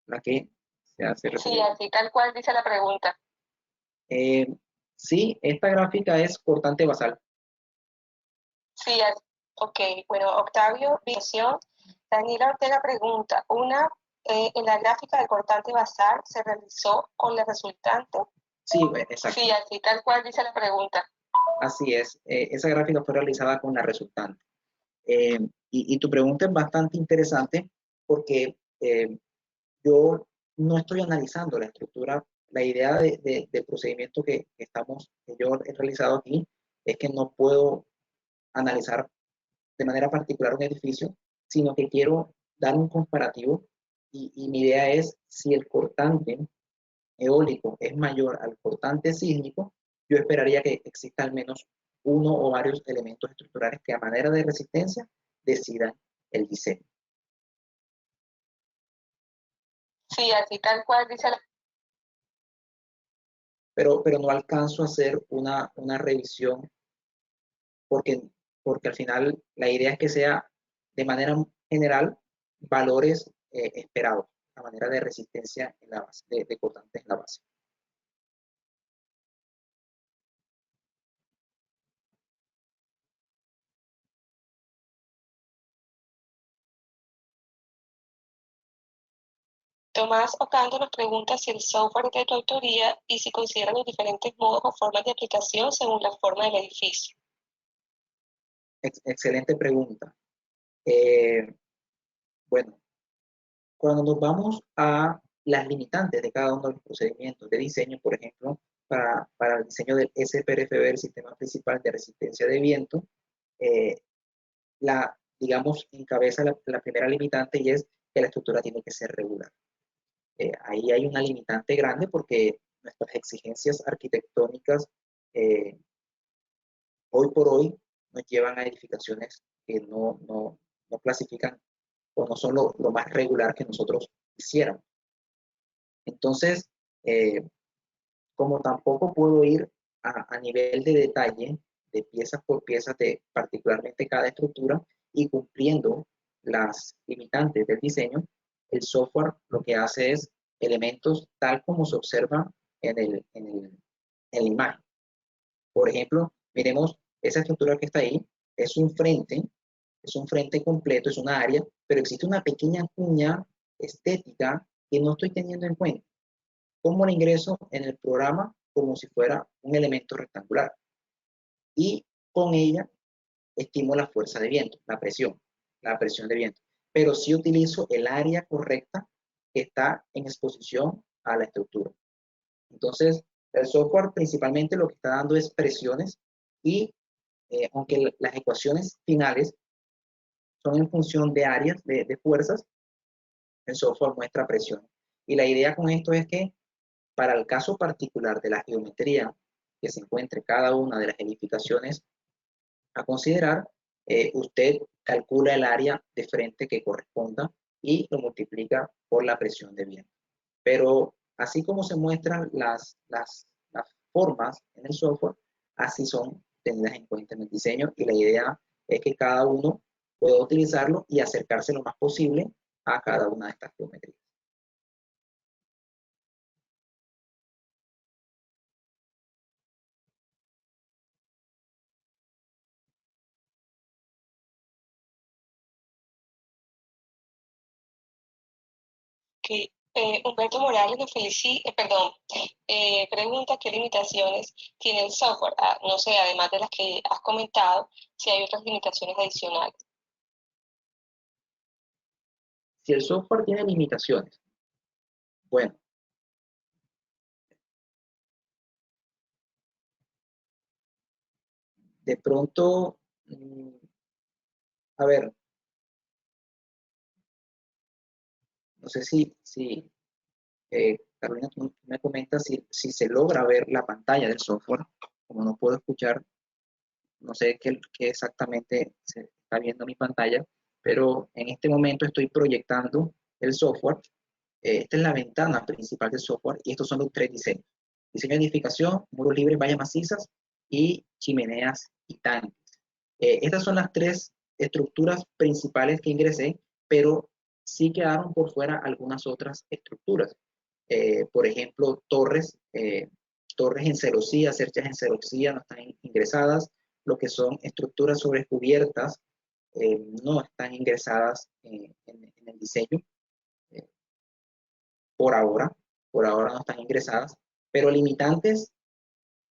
la que se hace referencia. Sí, así tal cual dice la pregunta. Sí, esta gráfica es cortante basal. Sí, ok. Bueno, Octavio, visión. Daniela Ortega pregunta, en la gráfica del cortante basal se realizó con la resultante. Sí, exacto. Sí, así tal cual dice la pregunta. Así es, esa gráfica fue realizada con la resultante. Y tu pregunta es bastante interesante porque yo no estoy analizando la estructura. La idea de procedimiento que yo he realizado aquí es que no puedo analizar de manera particular un edificio, sino que quiero dar un comparativo y mi idea es si el cortante eólico es mayor al cortante sísmico, yo esperaría que exista al menos uno o varios elementos estructurales que a manera de resistencia decidan el diseño. Sí, así tal cual dice la... Pero no alcanzo a hacer una revisión porque al final la idea es que sea de manera general valores esperados, a manera de resistencia en la base, de cortantes en la base. Tomás Ocando nos pregunta si el software es de tu autoría y si considera los diferentes modos o formas de aplicación según la forma del edificio. Excelente pregunta. Bueno, cuando nos vamos a las limitantes de cada uno de los procedimientos de diseño, por ejemplo, para el diseño del SPRFB, el Sistema Principal de Resistencia de Viento, digamos, encabeza la primera limitante y es que la estructura tiene que ser regular. Ahí hay una limitante grande porque nuestras exigencias arquitectónicas hoy por hoy nos llevan a edificaciones que no clasifican o no son lo más regular que nosotros quisiéramos. Entonces, como tampoco puedo ir a nivel de detalle, de piezas por piezas de particularmente cada estructura y cumpliendo las limitantes del diseño, el software lo que hace es elementos tal como se observa en la imagen. Por ejemplo, miremos esa estructura que está ahí, es un frente completo, es una área, pero existe una pequeña cuña estética que no estoy teniendo en cuenta. ¿Cómo la ingreso en el programa? Como si fuera un elemento rectangular. Y con ella estimo la fuerza de viento, la presión de viento. Pero sí utilizo el área correcta que está en exposición a la estructura. Entonces, el software principalmente lo que está dando es presiones y aunque las ecuaciones finales son en función de áreas, de fuerzas, el software muestra presión. Y la idea con esto es que para el caso particular de la geometría que se encuentre cada una de las edificaciones a considerar, usted calcula el área de frente que corresponda y lo multiplica por la presión de viento. Pero Así como se muestran las formas en el software, así son tenidas en cuenta en el diseño, y la idea es que cada uno pueda utilizarlo y acercarse lo más posible a cada una de estas geometrías. Que Humberto Morales nos pregunta qué limitaciones tiene el software. No sé, además de las que has comentado, si hay otras limitaciones adicionales. Si el software tiene limitaciones, bueno, de pronto, a ver, no sé si Carolina, tú me comentas si se logra ver la pantalla del software. Como no puedo escuchar, no sé qué exactamente se está viendo en mi pantalla, pero en este momento estoy proyectando el software. Esta es la ventana principal del software y estos son los tres diseños. Diseño de edificación, muros libres, vallas macizas y chimeneas y tanques. Estas son las tres estructuras principales que ingresé, pero sí quedaron por fuera algunas otras estructuras. Por ejemplo, torres en celosía, cerchas en celosía no están ingresadas. Lo que son estructuras sobre cubiertas no están ingresadas en el diseño. Eh, por ahora no están ingresadas, pero limitantes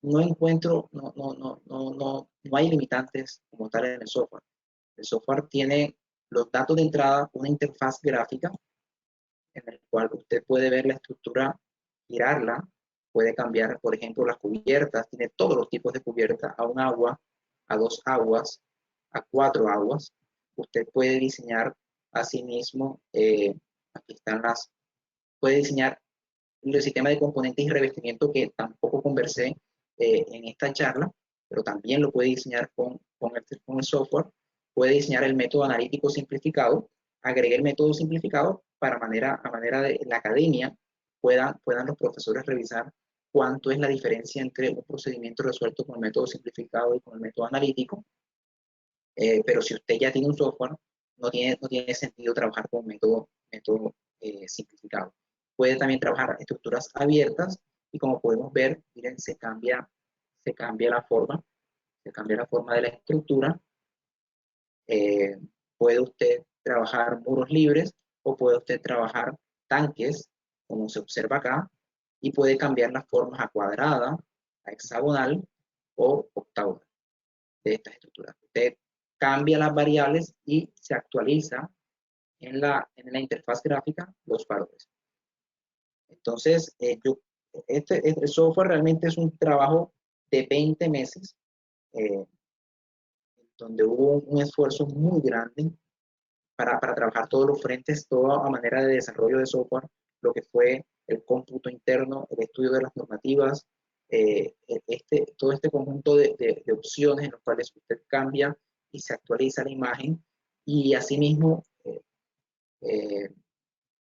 no encuentro, no hay limitantes como tal en el software. El software tiene los datos de entrada, una interfaz gráfica en el cual usted puede ver la estructura, girarla, puede cambiar, por ejemplo, las cubiertas, tiene todos los tipos de cubiertas, a un agua, a dos aguas, a cuatro aguas. Usted puede diseñar asimismo, aquí están puede diseñar el sistema de componentes y revestimiento que tampoco conversé en esta charla, pero también lo puede diseñar con el software. Puede diseñar el método analítico simplificado, agregue el método simplificado a manera de la academia puedan los profesores revisar cuánto es la diferencia entre un procedimiento resuelto con el método simplificado y con el método analítico. Pero si usted ya tiene un software, no tiene sentido trabajar con método simplificado. Puede también trabajar estructuras abiertas y como podemos ver, miren, se cambia la forma de la estructura. Puede usted trabajar muros libres o puede usted trabajar tanques, como se observa acá, y puede cambiar las formas a cuadrada, a hexagonal o octagonal de estas estructuras. Usted cambia las variables y se actualiza en la interfaz gráfica los valores. Entonces, este software realmente es un trabajo de 20 meses, donde hubo un esfuerzo muy grande para trabajar todos los frentes, toda manera de desarrollo de software, lo que fue el cómputo interno, el estudio de las normativas, todo este conjunto de opciones en los cuales usted cambia y se actualiza la imagen. Y asimismo,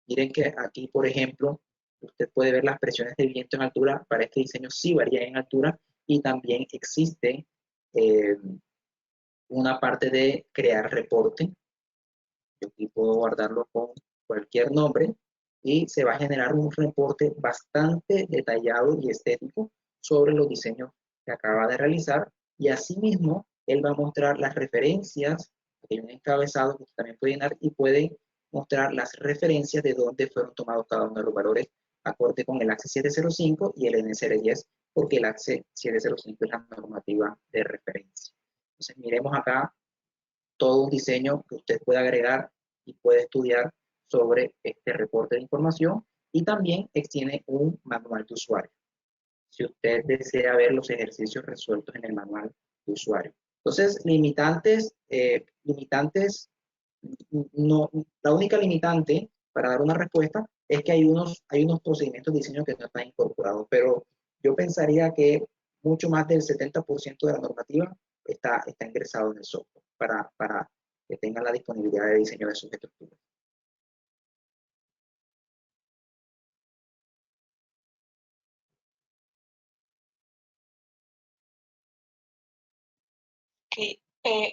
miren que aquí, por ejemplo, usted puede ver las presiones de viento en altura. Para este diseño sí varía en altura y también existe una parte de crear reporte. Yo aquí puedo guardarlo con cualquier nombre y se va a generar un reporte bastante detallado y estético sobre los diseños que acaba de realizar, y asimismo él va a mostrar las referencias. Aquí hay un encabezado que usted también puede llenar y puede mostrar las referencias de dónde fueron tomados cada uno de los valores acorde con el AXE 705 y el NSR 10, porque el AXE 705 es la normativa de referencia. Entonces miremos acá todo un diseño que usted puede agregar y puede estudiar sobre este reporte de información, y también tiene un manual de usuario, si usted desea ver los ejercicios resueltos en el manual de usuario. Entonces, limitantes, no, la única limitante para dar una respuesta es que hay unos procedimientos de diseño que no están incorporados, pero yo pensaría que mucho más del 70% de la normativa está ingresado en el software para que tengan la disponibilidad de diseño de sus estructuras.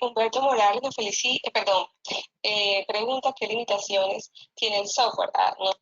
Humberto Morales nos pregunta qué limitaciones tiene el software. No.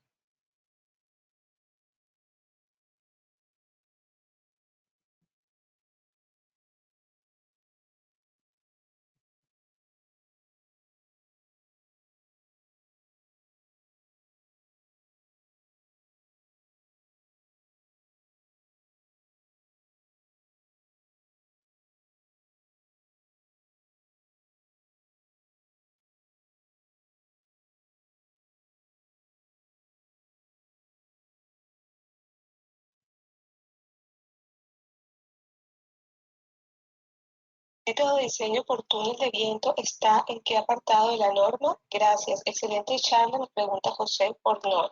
¿El método de diseño por túnel de viento está en qué apartado de la norma? Gracias. Excelente charla, nos pregunta José Pornol.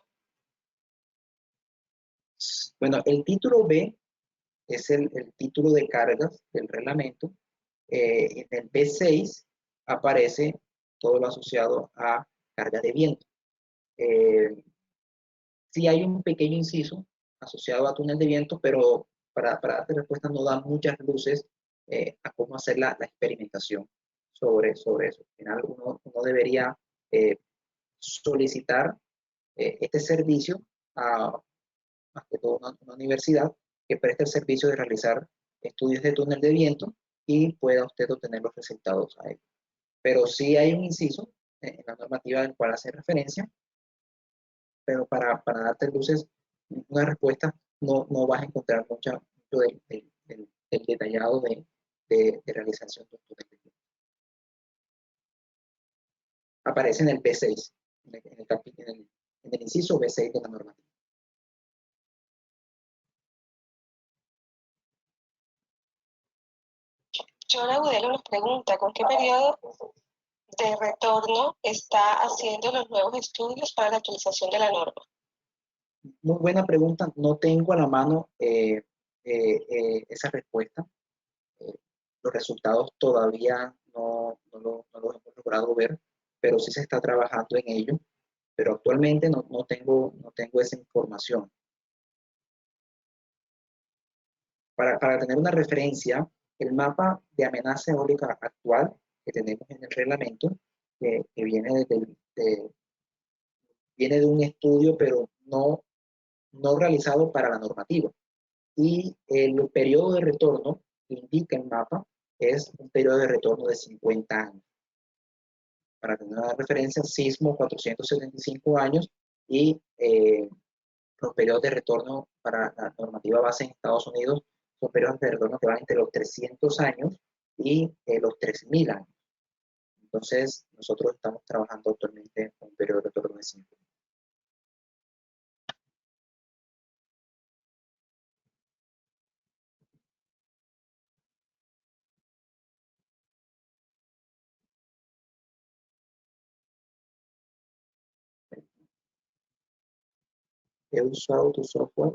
Bueno, el título B es el título de cargas del reglamento. En el B6 aparece todo lo asociado a carga de viento. Sí hay un pequeño inciso asociado a túnel de viento, pero para darte respuesta no da muchas luces a cómo hacer la experimentación sobre eso. Al final uno debería solicitar este servicio a más que todo una universidad que preste el servicio de realizar estudios de túnel de viento y pueda usted obtener los resultados a ello. Pero sí hay un inciso en la normativa del cual hace referencia, pero para darte luces, una respuesta no vas a encontrar mucho del detallado de realización de un túnel de viento. Aparece en el B6, en el inciso B6 de la normativa. Yora Budelo nos pregunta, ¿con qué periodo de retorno está haciendo los nuevos estudios para la actualización de la norma? Muy buena pregunta. No tengo a la mano esa respuesta. Los resultados todavía no los hemos logrado ver, pero sí se está trabajando en ello. Pero actualmente no tengo esa información. Para tener una referencia, el mapa de amenaza eólica actual que tenemos en el reglamento, que viene viene de un estudio, pero no realizado para la normativa. Y el periodo de retorno que indica el mapa es un periodo de retorno de 50 años. Para tener una referencia, sismo 475 años y los periodos de retorno para la normativa base en Estados Unidos son periodos de retorno que van entre los 300 años y los 3000 años. Entonces, nosotros estamos trabajando actualmente con un periodo de retorno de 5 años. He usado tu software.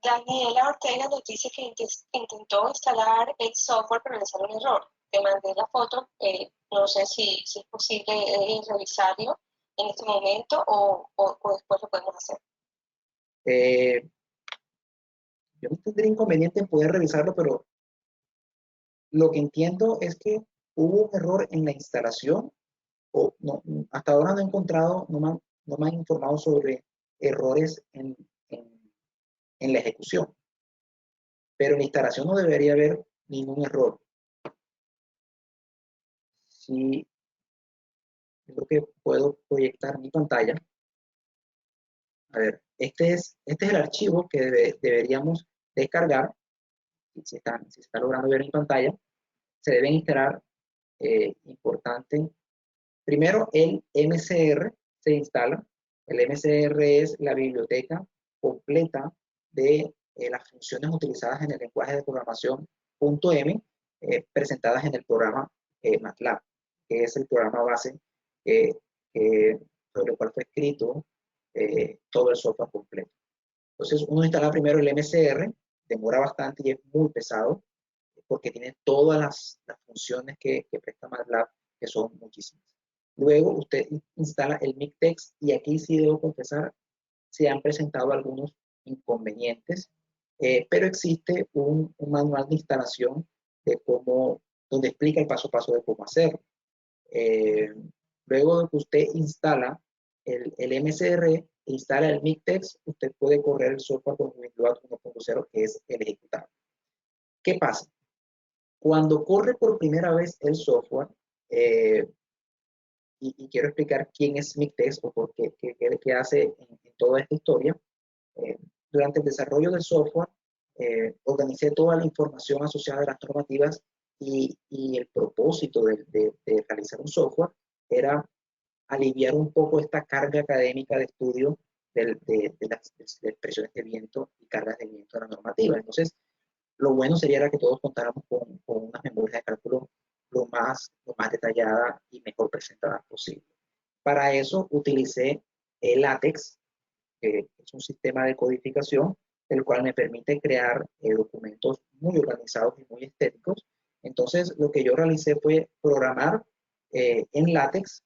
Daniela Ortega nos dice que intentó instalar el software, pero le salió un error. Te mandé la foto, no sé si es posible revisarlo en este momento o después lo podemos hacer. Yo no tendría inconveniente en poder revisarlo, pero lo que entiendo es que hubo un error en la instalación, o no, hasta ahora no he encontrado, no me han informado sobre errores en la ejecución. Pero en la instalación no debería haber ningún error. Sí, creo que puedo proyectar mi pantalla. A ver, este es el archivo que deberíamos descargar. Si se está logrando ver en pantalla, se deben instalar, importante. Primero, el MCR se instala. El MCR es la biblioteca completa de las funciones utilizadas en el lenguaje de programación .m, presentadas en el programa MATLAB, que es el programa base sobre el cual fue escrito todo el software completo. Entonces, uno instala primero el MCR, demora bastante y es muy pesado, porque tiene todas las funciones que presta MATLAB, que son muchísimas. Luego usted instala el Mictex y aquí sí debo confesar, se han presentado algunos inconvenientes, pero existe un manual de instalación de cómo donde explica el paso a paso de cómo hacerlo. Luego de que usted instala el MCR e instala el Mictex, usted puede correr el software con Windows 1.0, que es el ejecutable. ¿Qué pasa? Cuando corre por primera vez el software, y quiero explicar quién es Mictex o por qué hace en toda esta historia. Durante el desarrollo del software, organicé toda la información asociada a las normativas y el propósito de realizar un software era aliviar un poco esta carga académica de estudio de las expresiones de viento y cargas de viento de la normativa. Entonces, lo bueno sería que todos contáramos con unas memorias de cálculo lo más detallada y mejor presentadas posible. Para eso utilicé el LaTeX, que es un sistema de codificación, el cual me permite crear documentos muy organizados y muy estéticos. Entonces, lo que yo realicé fue programar en LaTeX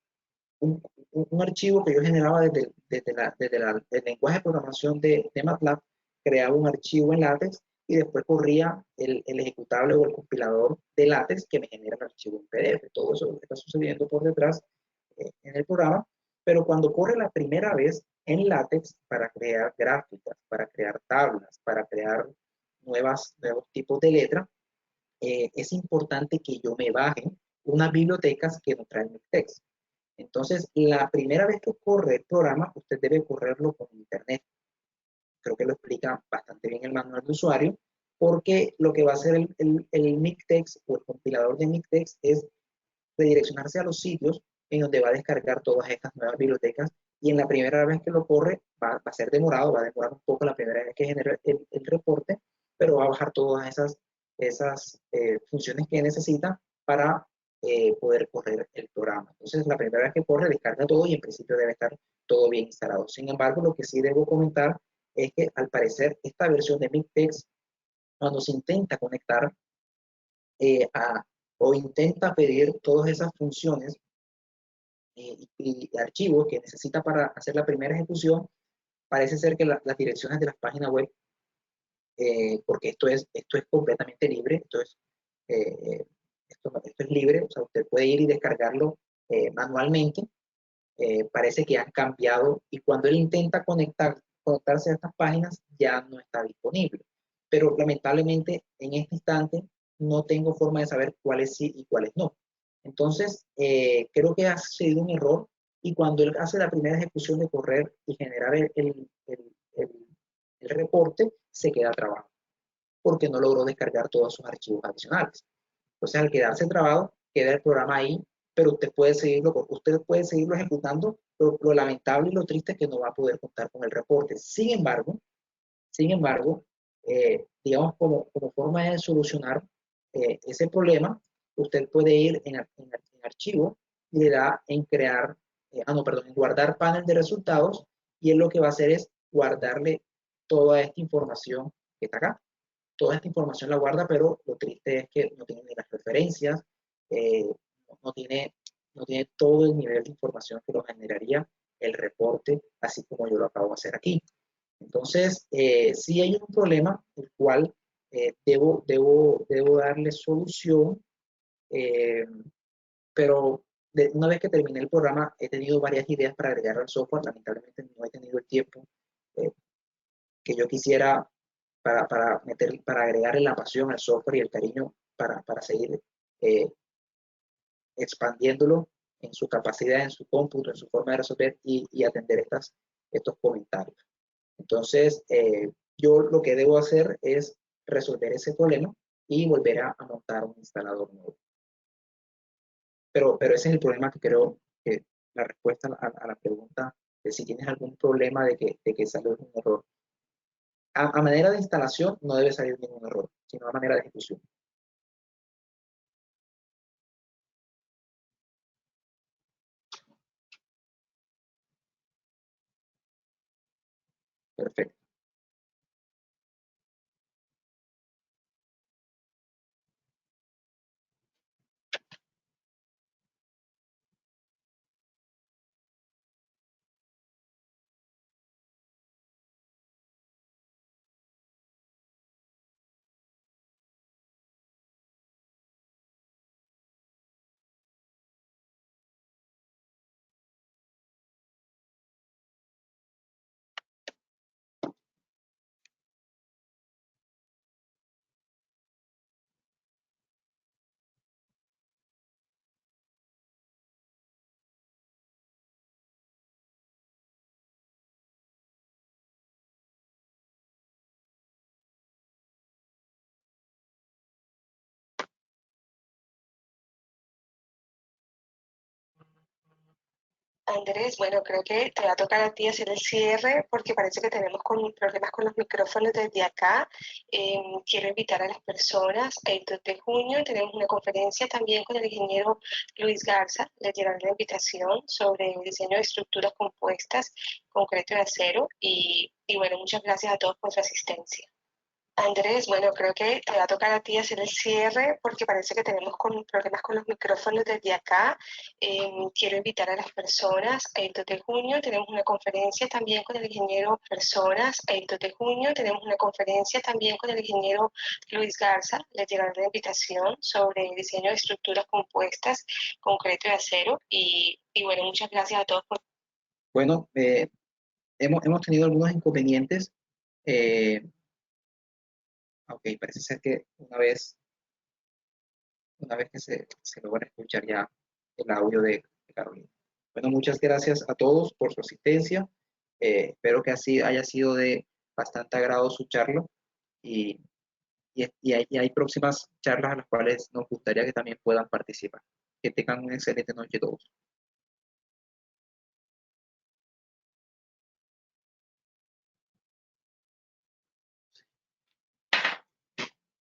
un archivo que yo generaba desde el lenguaje de programación de MATLAB, creaba un archivo en LaTeX y después corría el ejecutable o el compilador de LaTeX que me genera el archivo en PDF. Todo eso está sucediendo por detrás en el programa, pero cuando corre la primera vez en LaTeX para crear gráficas, para crear tablas, para crear nuevos tipos de letra, es importante que yo me baje unas bibliotecas que nos traen Mictex. Entonces, la primera vez que corre el programa, usted debe correrlo con internet. Creo que lo explica bastante bien el manual de usuario, porque lo que va a hacer el Mictex o el compilador de Mictex es redireccionarse a los sitios en donde va a descargar todas estas nuevas bibliotecas, y en la primera vez que lo corre va a ser demorado, va a demorar un poco la primera vez que genera el reporte, pero va a bajar todas esas funciones que necesita para poder correr el programa. Entonces, la primera vez que corre, descarga todo y en principio debe estar todo bien instalado. Sin embargo, lo que sí debo comentar es que al parecer esta versión de Mictex, cuando se intenta conectar o intenta pedir todas esas funciones y archivos que necesita para hacer la primera ejecución, parece ser que las direcciones de las páginas web, porque esto es completamente libre, esto es libre, o sea, usted puede ir y descargarlo manualmente, parece que han cambiado y cuando él intenta conectarse a estas páginas ya no está disponible. Pero lamentablemente en este instante no tengo forma de saber cuáles sí y cuáles no. Entonces, creo que ha sido un error y cuando él hace la primera ejecución de correr y generar el reporte, se queda trabado porque no logró descargar todos sus archivos adicionales. Entonces, al quedarse trabado, queda el programa ahí, pero usted puede seguirlo ejecutando. Lo lamentable y lo triste es que no va a poder contar con el reporte. Sin embargo, digamos, como forma de solucionar ese problema, usted puede ir en archivo y le da en crear, en guardar panel de resultados, y él lo que va a hacer es guardarle toda esta información que está acá. Toda esta información la guarda, pero lo triste es que no tiene ni las referencias, eh, no tiene, no tiene todo el nivel de información que lo generaría el reporte, así como yo lo acabo de hacer aquí. Entonces, sí hay un problema, el cual debo darle solución, eh, pero una vez que terminé el programa, he tenido varias ideas para agregar al software. Lamentablemente no he tenido el tiempo eh, que yo quisiera para agregarle la pasión al software y el cariño para seguir eh, expandiéndolo en su capacidad, en su cómputo, en su forma de resolver y atender estos comentarios. Entonces, yo lo que debo hacer es resolver ese problema y volver a montar un instalador nuevo. Pero ese es el problema que creo que la respuesta a la pregunta de si tienes algún problema de que salió un error. A manera de instalación no debe salir ningún error, sino a manera de ejecución. Perfecto. Andrés, bueno, creo que te va a tocar a ti hacer el cierre porque parece que tenemos problemas con los micrófonos desde acá. Quiero invitar a las personas. El 2 de junio tenemos una conferencia también con el ingeniero Luis Garza. Le llevaré la invitación sobre el diseño de estructuras compuestas, concreto y acero. Y bueno, muchas gracias a todos por su asistencia. Andrés, bueno, creo que te va a tocar a ti hacer el cierre porque parece que tenemos problemas con los micrófonos desde acá. Quiero invitar a las personas. El 2 de junio tenemos una conferencia también con el ingeniero personas. El 2 de junio tenemos una conferencia también con el ingeniero Luis Garza. Les llegará la invitación sobre el diseño de estructuras compuestas, concreto y acero. Y bueno, muchas gracias a todos por... Bueno, hemos tenido algunos inconvenientes. Ok, parece ser que una vez que se logra escuchar ya el audio de Carolina. Bueno, muchas gracias a todos por su asistencia. Espero que así haya sido de bastante agrado su charla y, y hay próximas charlas a las cuales nos gustaría que también puedan participar. Que tengan una excelente noche todos.